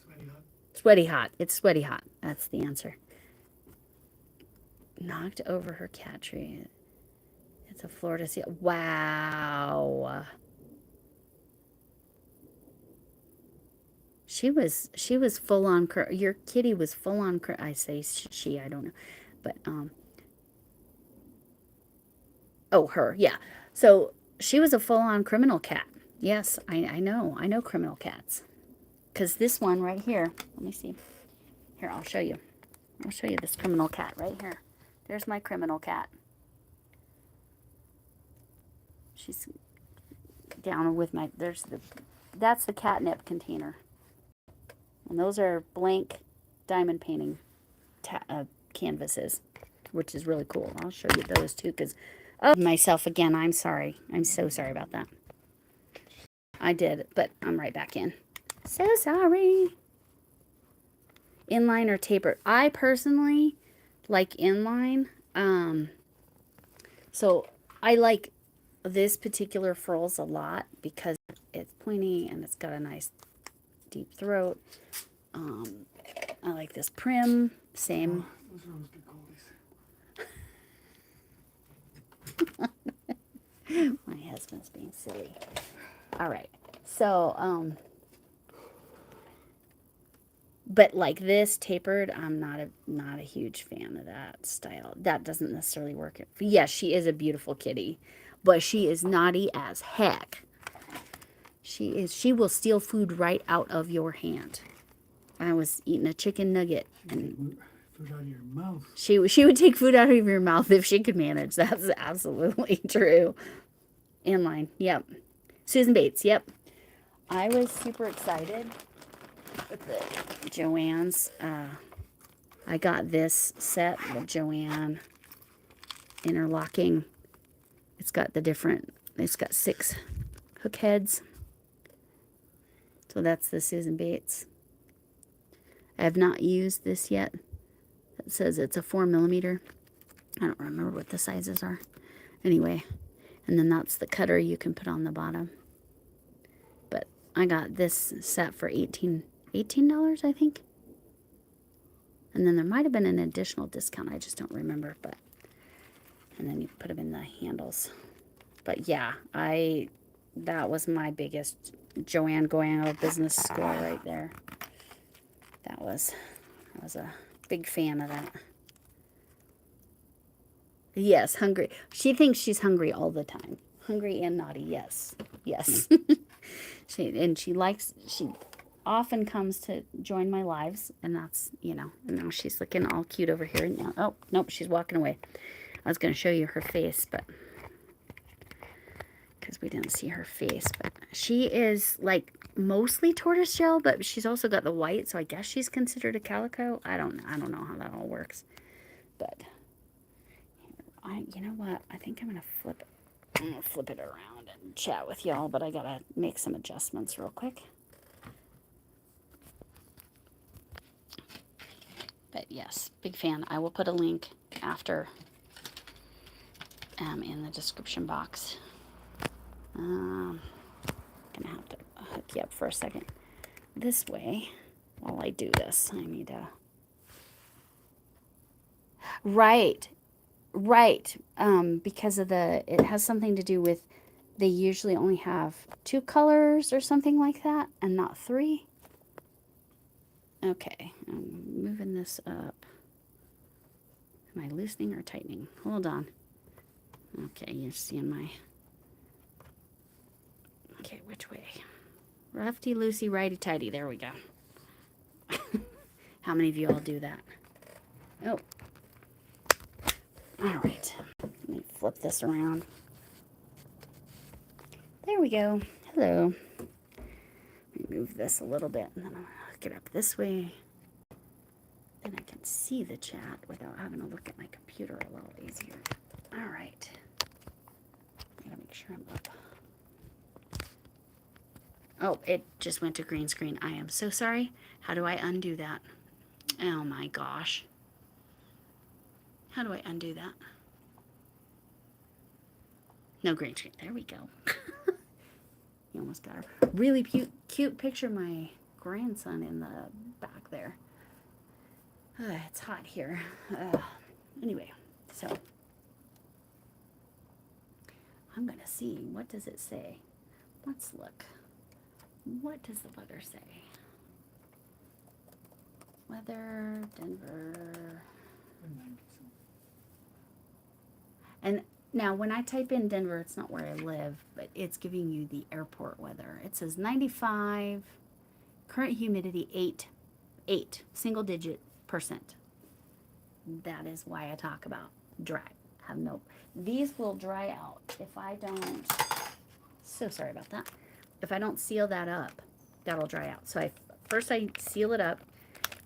Sweaty hot. Sweaty hot. It's sweaty hot. That's the answer. Knocked over her cat tree. It's a Florida seal. Wow. She was full on. Your kitty was full on. I say she. I don't know, but oh, her. Yeah. So she was a full on criminal cat. Yes, I know. I know criminal cats. Because this one right here. Let me see. Here, I'll show you. I'll show you this criminal cat right here. There's my criminal cat. She's down with my, that's the catnip container. And those are blank diamond painting canvases, which is really cool. I'll show you those too, because, oh, myself again, I'm sorry. I'm so sorry about that. I did, but I'm right back in. So sorry. Inline or tapered? I personally like inline. So I like this particular frills a lot because it's pointy and it's got a nice deep throat. I like this prim. Same. Those are always good goalies. My husband's being silly. All right. So, but like this tapered, I'm not a huge fan of that style. That doesn't necessarily work. Yes, she is a beautiful kitty, but she is naughty as heck. She will steal food right out of your hand. I was eating a chicken nugget and Food out of your mouth. she would take food out of your mouth if she could manage. That's absolutely true. Inline, yep. Susan Bates, yep. I was super excited with the Joann's. I got this set, the Joann interlocking. It's got 6 hook heads. So that's the Susan Bates. I have not used this yet. It says it's a 4mm. I don't remember what the sizes are. Anyway, and then that's the cutter you can put on the bottom. But I got this set for $18, I think. And then there might have been an additional discount. I just don't remember. But and then you put them in the handles. But yeah, that was my biggest Joanne going out of business score right there. I was a big fan of that. Yes, hungry. She thinks she's hungry all the time. Hungry and naughty. Yes. Yes. She often comes to join my lives, and that's, you know, and now she's looking all cute over here. And now, oh, nope, she's walking away. I was going to show you her face, but because we didn't see her face, but she is like mostly tortoiseshell, but she's also got the white, so I guess she's considered a calico. I don't know how that all works, but you know what? I think I'm gonna flip it around and chat with y'all, but I gotta make some adjustments real quick. But yes, big fan. I will put a link after in the description box. Gonna have to hook you up for a second. This way, while I do this, I need to. Right. Because of it has something to do with they usually only have 2 colors or something like that, and not 3. Okay, I'm moving this up. Am I loosening or tightening? Hold on. Okay, you're seeing my... Okay, which way? Roughy, loosey, righty-tighty. There we go. How many of you all do that? Oh. All right. Let me flip this around. There we go. Hello. Let me move this a little bit, and then I'm going to hook it up this way. Then I can see the chat without having to look at my computer a little easier. All right. I gotta make sure I'm up. Oh, it just went to green screen. I am so sorry. How do I undo that? Oh my gosh. How do I undo that? No green screen. There we go. You almost got her. Really cute picture of my grandson in the back there. It's hot here. Anyway, so I'm going to see. What does it say? Let's look. What does the weather say? Weather, Denver. And now when I type in Denver, it's not where I live, but it's giving you the airport weather. It says 95, current humidity 8, single digit %. That is why I talk about dry. These will dry out if I don't, so sorry about that. If I don't seal that up, that'll dry out. So first I seal it up.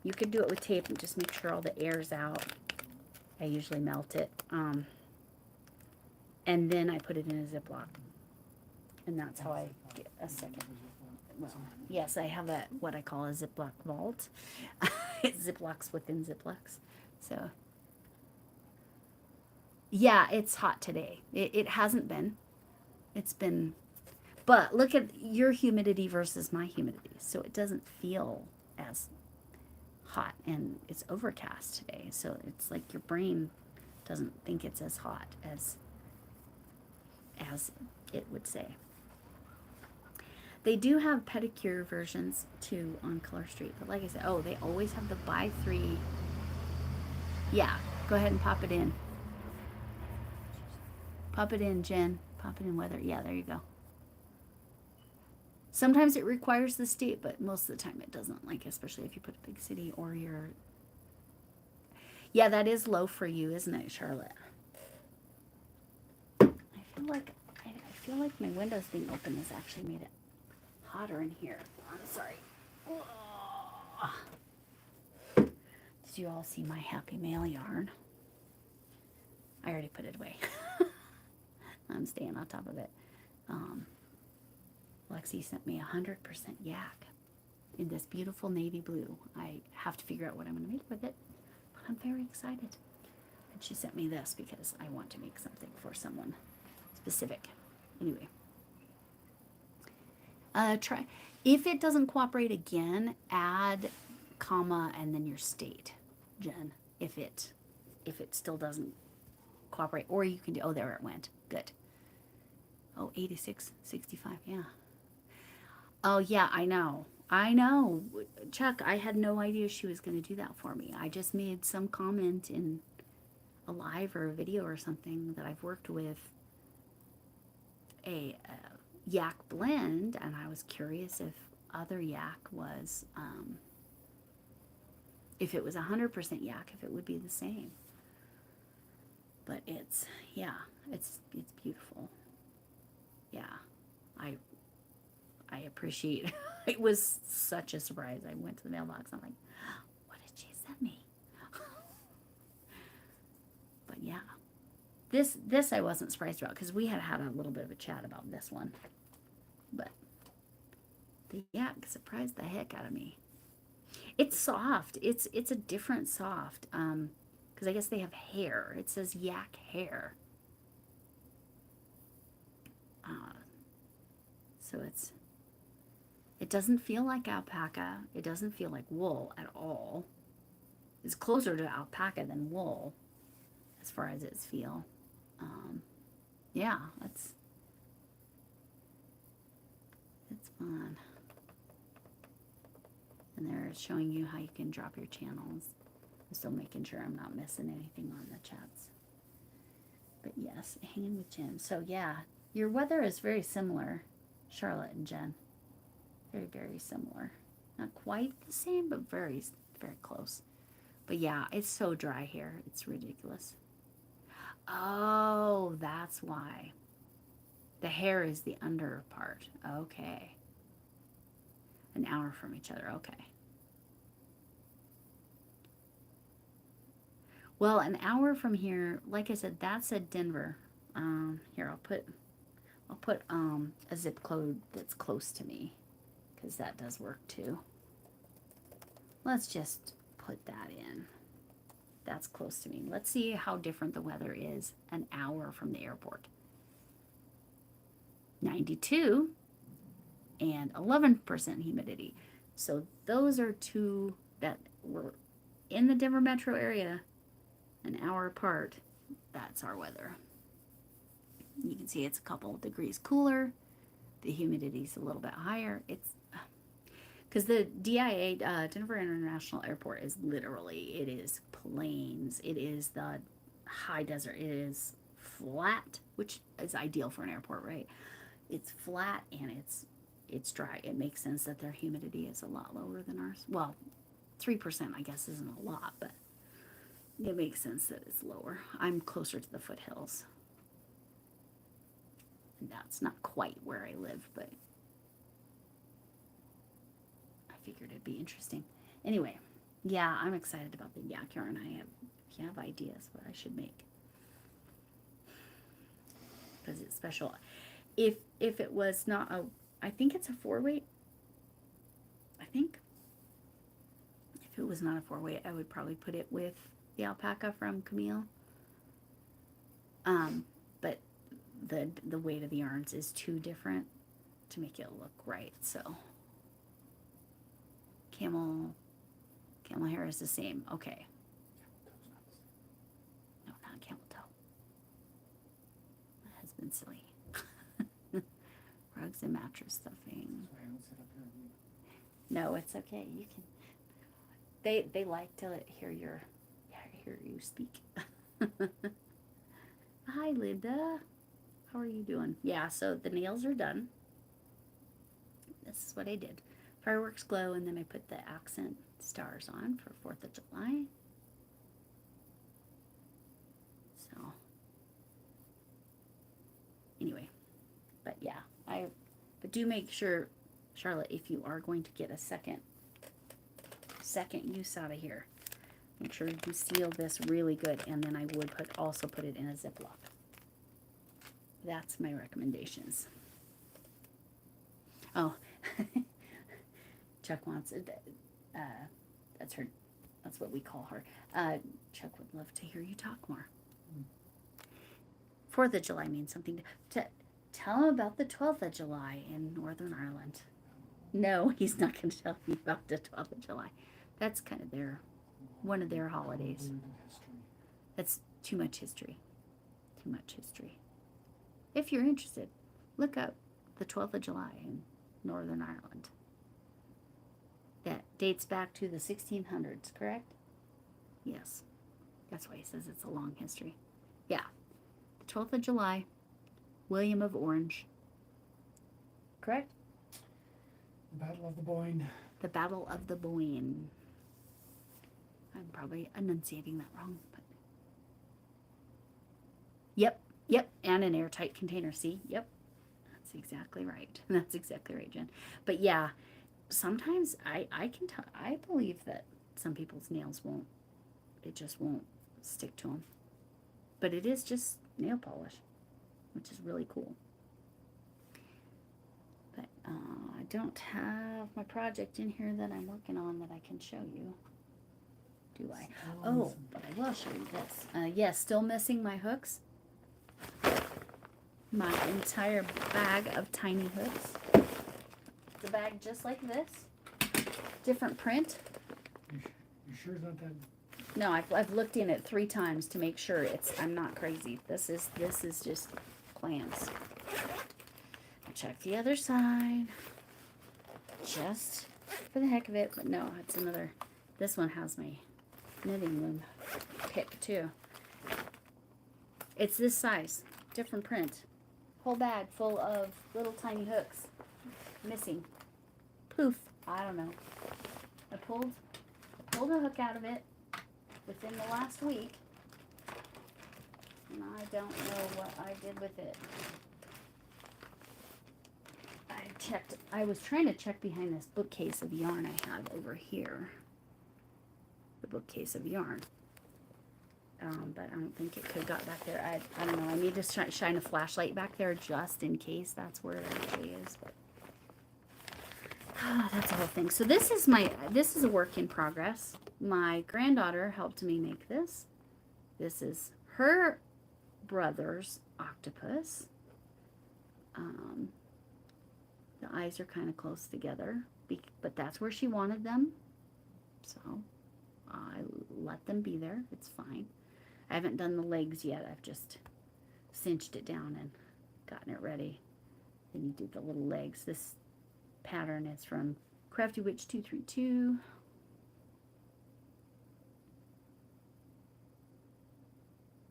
You could do it with tape and just make sure all the air's out. I usually melt it. And then I put it in a Ziploc. And that's how I get a second. Well, yes, I have what I call a Ziploc vault. It's Ziplocs within Ziplocs. So, yeah, it's hot today. It hasn't been. It's been, but look at your humidity versus my humidity. So it doesn't feel as hot, and it's overcast today. So it's like your brain doesn't think it's as hot as it would say. They do have pedicure versions too on Color Street, but like I said, they always have the buy 3. Yeah, go ahead and pop it in. Pop it in, Jen. Pop it in weather. Yeah, there you go. Sometimes it requires the state, but most of the time it doesn't, like especially if you put a big city or your... Yeah, that is low for you, isn't it, Charlotte? I feel like my windows being open has actually made it hotter in here. I'm sorry. Did you all see my Happy Mail yarn? I already put it away. I'm staying on top of it. Lexi sent me 100% yak in this beautiful navy blue. I have to figure out what I'm going to make with it, but I'm very excited. And she sent me this because I want to make something for someone specific. Anyway. Try, if it doesn't cooperate again, add comma and then your state, Jen. If it still doesn't cooperate, or you can do, oh, there it went. Good. Oh, 86, 65, yeah. Oh, yeah, I know. I know. Chuck, I had no idea she was going to do that for me. I just made some comment in a live or a video or something that I've worked with a yak blend, and I was curious if other yak was, if it was 100% yak, if it would be the same. But it's, yeah, it's beautiful. Yeah, I appreciate it. Was such a surprise. I went to the mailbox. I'm like, what did she send me? But yeah, this I wasn't surprised about because we had had a little bit of a chat about this one. But the yak surprised the heck out of me. It's soft. It's a different soft. Because I guess they have hair. It says yak hair. So it doesn't feel like alpaca. It doesn't feel like wool at all. It's closer to alpaca than wool as far as its feel. Yeah, it's fun. And they're showing you how you can drop your channels. I'm still making sure I'm not missing anything on the chats. But yes, hanging with Jen. So yeah, your weather is very similar, Charlotte and Jen. Very, very similar. Not quite the same, but very, very close. But yeah, it's so dry here. It's ridiculous. Oh, that's why. The hair is the under part. Okay. An hour from each other. Okay. Well, an hour from here, like I said, that's at Denver. Here, I'll put a zip code that's close to me, because that does work too. Let's just put that in. That's close to me. Let's see how different the weather is an hour from the airport. 92 and 11% humidity. So those are two that were in the Denver metro area an hour apart. That's our weather. You can see it's a couple degrees cooler. The humidity's a little bit higher. It's because the DIA, Denver International Airport, is literally, it is plains. It is the high desert. It is flat, which is ideal for an airport, right? It's flat and it's dry. It makes sense that their humidity is a lot lower than ours. Well, 3% I guess isn't a lot, but it makes sense that it's lower. I'm closer to the foothills. And that's not quite where I live, but I figured it'd be interesting. Anyway, yeah, I'm excited about the yak yarn. If you have ideas what I should make, because it's special. If it was not a, I think it's a 4-weight. I think if it was not a 4-weight, I would probably put it with the alpaca from Camille. But the weight of the yarns is too different to make it look right. So camel hair is the same. Okay. No, not camel toe. That has been silly. Rugs and mattress stuffing. No, it's okay. You can. They like to hear you speak. Hi, Linda. How are you doing? Yeah, so the nails are done. This is what I did. Fireworks glow, and then I put the accent stars on for 4th of July. So, anyway, but yeah, but do make sure, Charlotte, if you are going to get a second use out of here, make sure you seal this really good, and then I would also put it in a Ziploc. That's my recommendations. Oh, Chuck wants it. That's her. That's what we call her. Chuck would love to hear you talk more. 4th of July means something to Tell him about the 12th of July in Northern Ireland. No, he's not going to tell you about the 12th of July. That's kind of one of their holidays. That's too much history. Too much history. If you're interested, look up the 12th of July in Northern Ireland. That dates back to the 1600s, correct? Yes. That's why he says it's a long history. Yeah. The 12th of July, William of Orange. Correct? The Battle of the Boyne. The Battle of the Boyne. I'm probably enunciating that wrong, but yep, and an airtight container. See, yep, that's exactly right. That's exactly right, Jen. But yeah, sometimes I can tell. I believe that some people's nails won't. It just won't stick to them. But it is just nail polish, which is really cool. But I don't have my project in here that I'm working on that I can show you. Do I? Oh, but I will show you this. Yes, still missing my hooks. My entire bag of tiny hooks. It's a bag just like this. Different print. You sure it's not that? No, I've looked in it 3 times to make sure I'm not crazy. This is just plans. I'll check the other side. Just for the heck of it, but no, it's another. This one has my knitting loom pick too. It's this size, different print. Whole bag full of little tiny hooks. Missing. Poof. I don't know. I pulled a hook out of it within the last week. And I don't know what I did with it. I was trying to check behind this bookcase of yarn I have over here. The bookcase of yarn. But I don't think it could have got back there. I don't know. I need to shine a flashlight back there just in case that's where it actually is. But that's the whole thing. So this is a work in progress. My granddaughter helped me make this. This is her brother's octopus. The eyes are kind of close together, but that's where she wanted them. So I let them be there. It's fine. I haven't done the legs yet. I've just cinched it down and gotten it ready. Then you do the little legs. This pattern is from CraftyWitch232.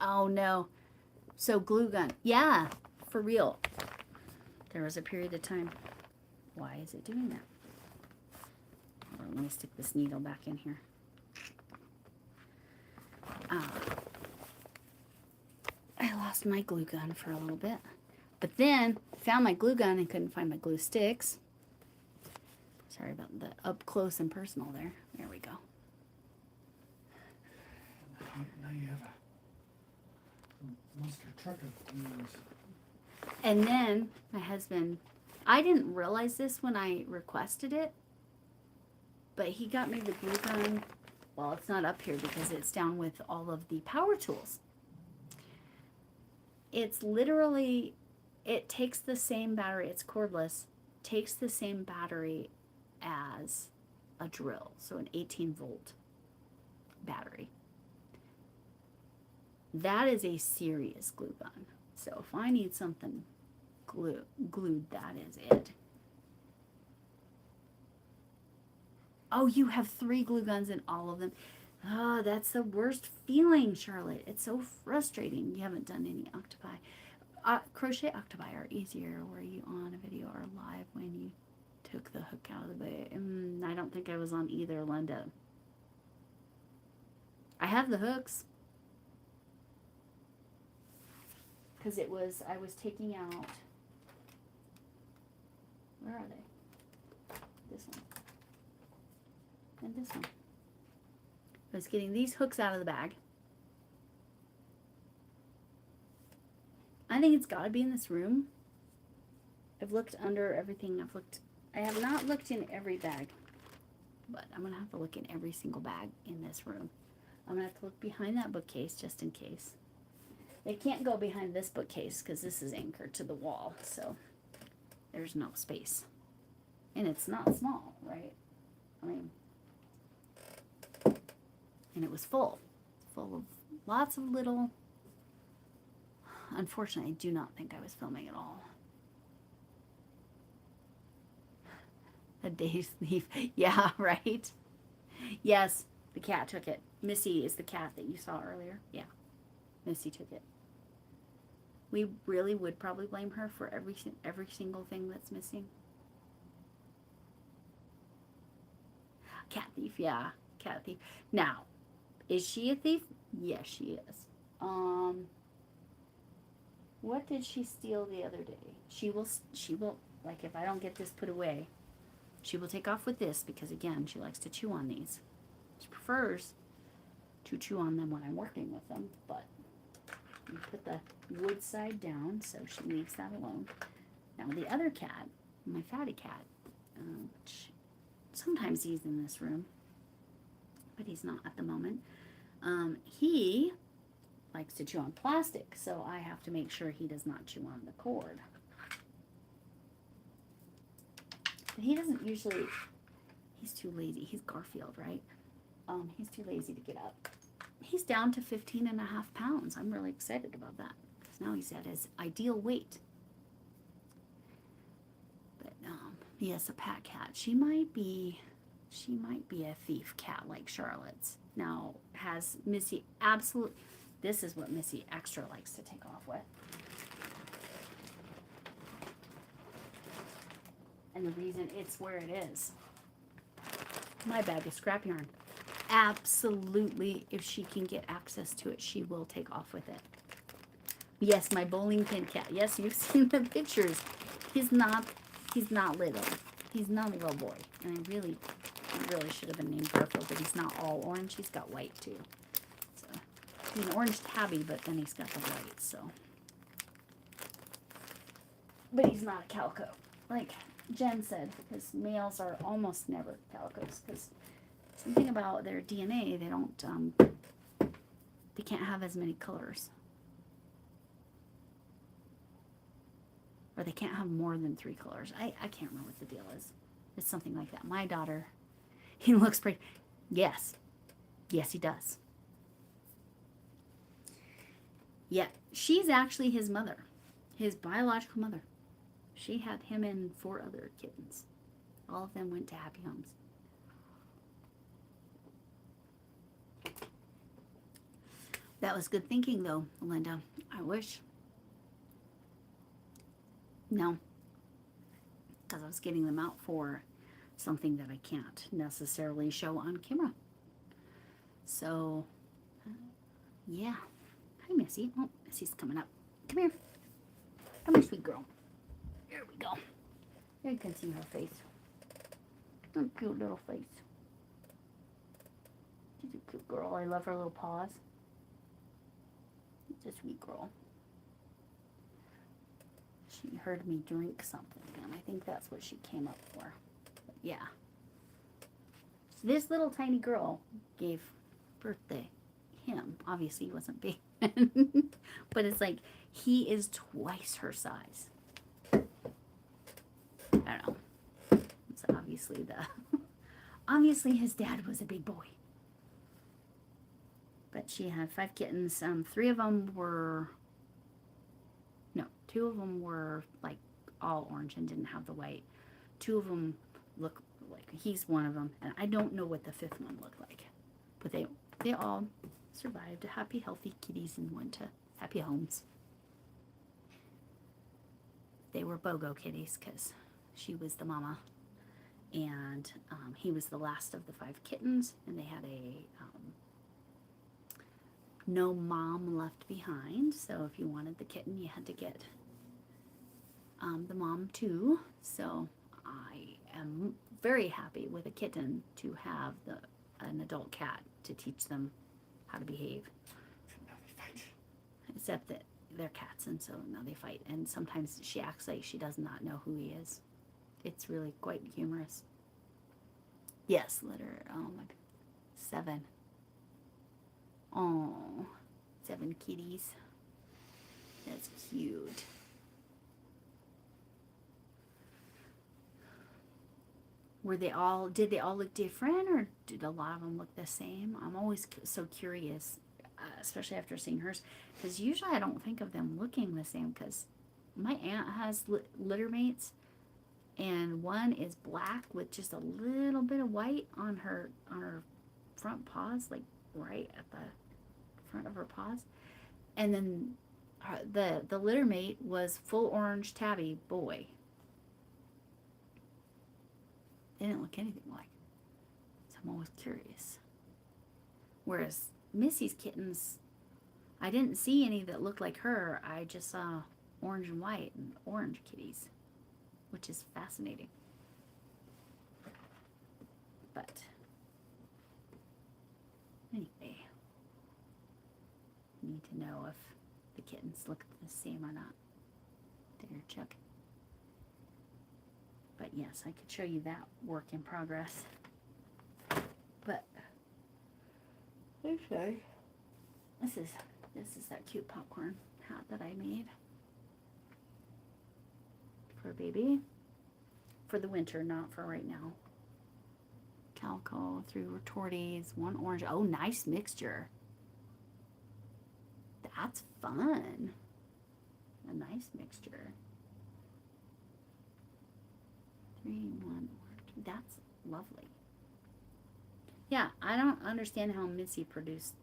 Oh no. So glue gun. Yeah, for real. There was a period of time. Why is it doing that? Hold on, let me stick this needle back in here. I lost my glue gun for a little bit. But then found my glue gun and couldn't find my glue sticks. Sorry about the up close and personal there. There we go. Now you have a monster truck of yours. And then my husband, I didn't realize this when I requested it, but he got me the glue gun. Well, it's not up here because it's down with all of the power tools. It's literally, it takes the same battery, it's cordless, takes the same battery as a drill, so an 18-volt battery. That is a serious glue gun. So if I need something glued, that is it. Oh, you have 3 glue guns in all of them. Oh, that's the worst feeling, Charlotte. It's so frustrating. You haven't done any octopi. Crochet octopi are easier. Were you on a video or live when you took the hook out of the bay? I don't think I was on either, Linda. I have the hooks. Because I was taking out, where are they? This one. And this one. I was getting these hooks out of the bag. I think it's got to be in this room. I've looked under everything. I have not looked in every bag, but I'm going to have to look in every single bag in this room. I'm going to have to look behind that bookcase just in case. They can't go behind this bookcase because this is anchored to the wall, so there's no space. And it's not small, right? I mean, and it was full of lots of little. Unfortunately, I do not think I was filming at all. A day's leave. Yeah, right? Yes, the cat took it. Missy is the cat that you saw earlier. Yeah, Missy took it. We really would probably blame her for every single thing that's missing. Cat thief, yeah, cat thief. Now, is she a thief? Yes, she is. What did she steal the other day? She will, like, if I don't get this put away, she will take off with this because, again, she likes to chew on these. She prefers to chew on them when I'm working with them, but you put the wood side down, so she leaves that alone. Now, the other cat, my fatty cat, which sometimes he's in this room, but he's not at the moment. He likes to chew on plastic, so I have to make sure he does not chew on the cord. But he doesn't usually, he's too lazy. He's Garfield, right? He's too lazy to get up. He's down to 15.5 pounds. I'm really excited about that because now he's at his ideal weight. But yes, a pat cat. She might be a thief cat like Charlotte's. Now, has Missy absolute, this is what Missy extra likes to take off with. And the reason it's where it is. My bag of scrap yarn. Absolutely, if she can get access to it, she will take off with it. Yes, my bowling pin cat. Yes, you've seen the pictures. He's not little. He's not a little boy. And I really should have been named Garfield, but he's not all orange. He's got white too. So he's an orange tabby, but then he's got the white. So, but he's not a calico, like Jen said, because males are almost never calicos. Because something about their DNA, they don't, they can't have as many colors, or they can't have more than 3 colors. I can't remember what the deal is. It's something like that. My daughter, he looks pretty. Yes, he does. Yeah, she's actually his mother, his biological mother. She had him and 4 other kittens. All of them went to happy homes. That was good thinking, though, Linda. I wish. No. Because I was getting them out for something that I can't necessarily show on camera. So, yeah. Hi, Missy. Oh, Missy's coming up. Come here. Come here, sweet girl. There we go. You can see her face. Her cute little face. She's a cute girl. I love her little paws. She's a sweet girl. She heard me drink something, and I think that's what she came up for. But yeah. So this little tiny girl gave birth to him. Obviously, he wasn't big. But it's like, he is twice her size. I don't know. It's obviously obviously his dad was a big boy. But she had 5 kittens. 3 of them were, no, 2 of them were like all orange and didn't have the white. 2 of them look like, he's one of them. And I don't know what the 5th one looked like. But they all survived. Happy, healthy kitties and went to happy homes. They were BOGO kitties because she was the mama. And he was the last of the 5 kittens. And they had a no mom left behind. So if you wanted the kitten, you had to get the mom too. So I am very happy with a kitten to have an adult cat to teach them how to behave. Now they fight. Except that they're cats, and so now they fight. And sometimes she acts like she does not know who he is. It's really quite humorous. Yes, litter. Oh my God. 7. Oh, 7 kitties. That's cute. Did they all look different, or did a lot of them look the same? I'm always so curious, especially after seeing hers, because usually I don't think of them looking the same, because my aunt has litter mates, and one is black with just a little bit of white on her front paws, like right at the front of her paws, and then the litter mate was full orange tabby boy. They didn't look anything like. So I'm always curious. Whereas Missy's kittens, I didn't see any that looked like her. I just saw orange and white and orange kitties, which is fascinating. But anyway, need to know if the kittens look the same or not. There, Chuck. But yes, I could show you that work in progress. But okay, this is that cute popcorn hat that I made for a baby for the winter, not for right now. Calico, 3 retorties, 1 orange. Oh, nice mixture. That's fun. A nice mixture. 3, 1 orange. That's lovely. Yeah, I don't understand how Missy produced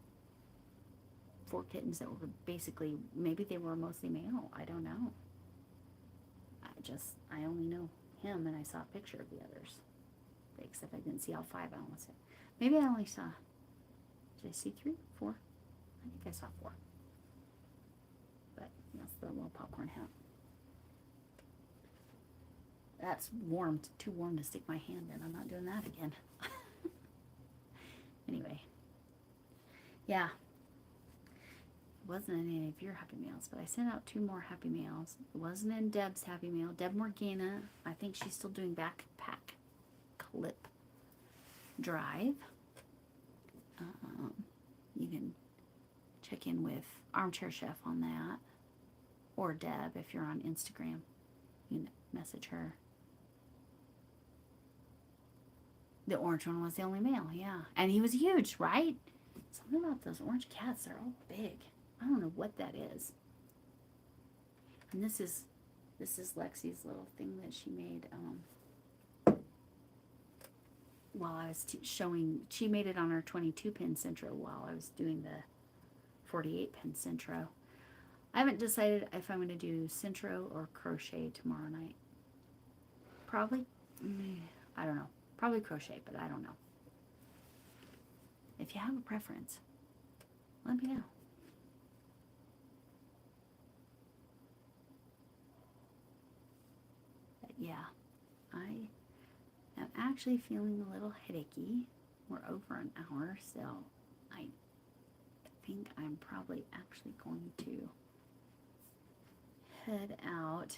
4 kittens that were basically, maybe they were mostly male. I don't know. I only know him, and I saw a picture of the others. Except I didn't see all 5. I almost said. Maybe I only saw, did I see 3, 4? I think I saw 4. But that's the little popcorn hat. That's warm, too warm to stick my hand in. I'm not doing that again. Anyway. Yeah. It wasn't in any of your Happy Mails, but I sent out 2 more Happy Mails. It wasn't in Deb's Happy Mail. Deb Morgana, I think she's still doing backpack clip drive. You can check in with Armchair Chef on that, or Deb if you're on Instagram. You can message her. The orange one was the only male, yeah. And he was huge, right? Something about those orange cats, they're all big. I don't know what that is. And this is Lexi's little thing that she made while I was showing. She made it on her 22-pin Centro while I was doing the 48-pin Centro. I haven't decided if I'm going to do Centro or crochet tomorrow night. Probably, I don't know. Probably crochet, but I don't know. If you have a preference, let me know. But yeah, I am actually feeling a little headachy. We're over an hour, so I think I'm probably actually going to head out.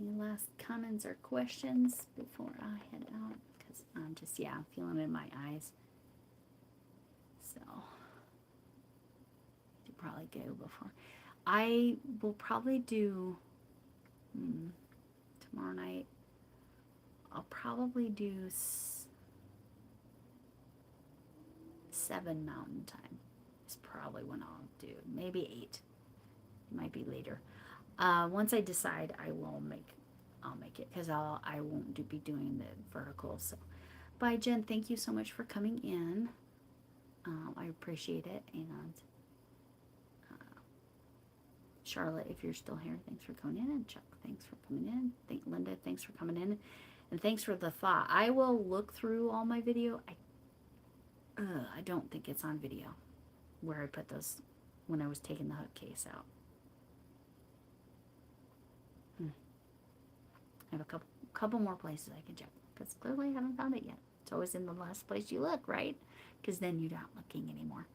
Any last comments or questions before I head out? Because I'm just, I'm feeling it in my eyes. So, I should probably go before. I will probably do, tomorrow night, I'll probably do 7 Mountain Time. It's probably when I'll do. Maybe 8. It might be later. Once I decide, I'll make it, because I won't be doing the verticals. So, bye, Jen. Thank you so much for coming in. I appreciate it. And Charlotte, if you're still here, thanks for coming in. And Chuck, thanks for coming in. Linda, thanks for coming in. And thanks for the thought. I will look through all my video. I don't think it's on video where I put those when I was taking the hook case out. I have a couple more places I can check, because clearly I haven't found it yet. It's always in the last place you look, right? Because then you're not looking anymore.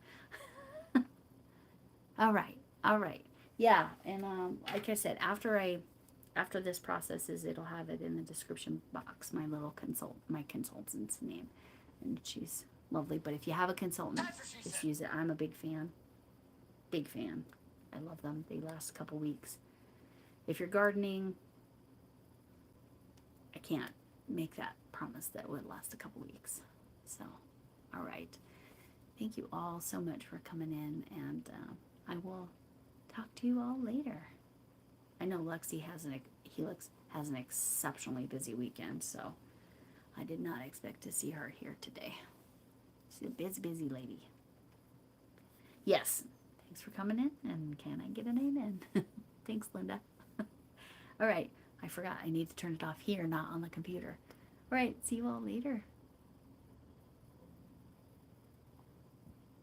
All right. Yeah, and like I said, after this processes, it'll have it in the description box. My little consultant's name, and she's lovely. But if you have a consultant, just use it. I'm a big fan. Big fan. I love them. They last a couple weeks. If you're gardening, I can't make that promise that it would last a couple weeks. So, all right. Thank you all so much for coming in, and I will talk to you all later. I know Lexi has has an exceptionally busy weekend, so I did not expect to see her here today. She's a busy lady. Yes, thanks for coming in, and can I get an amen? Thanks, Linda. All right, I forgot I need to turn it off here, not on the computer. All right, see you all later.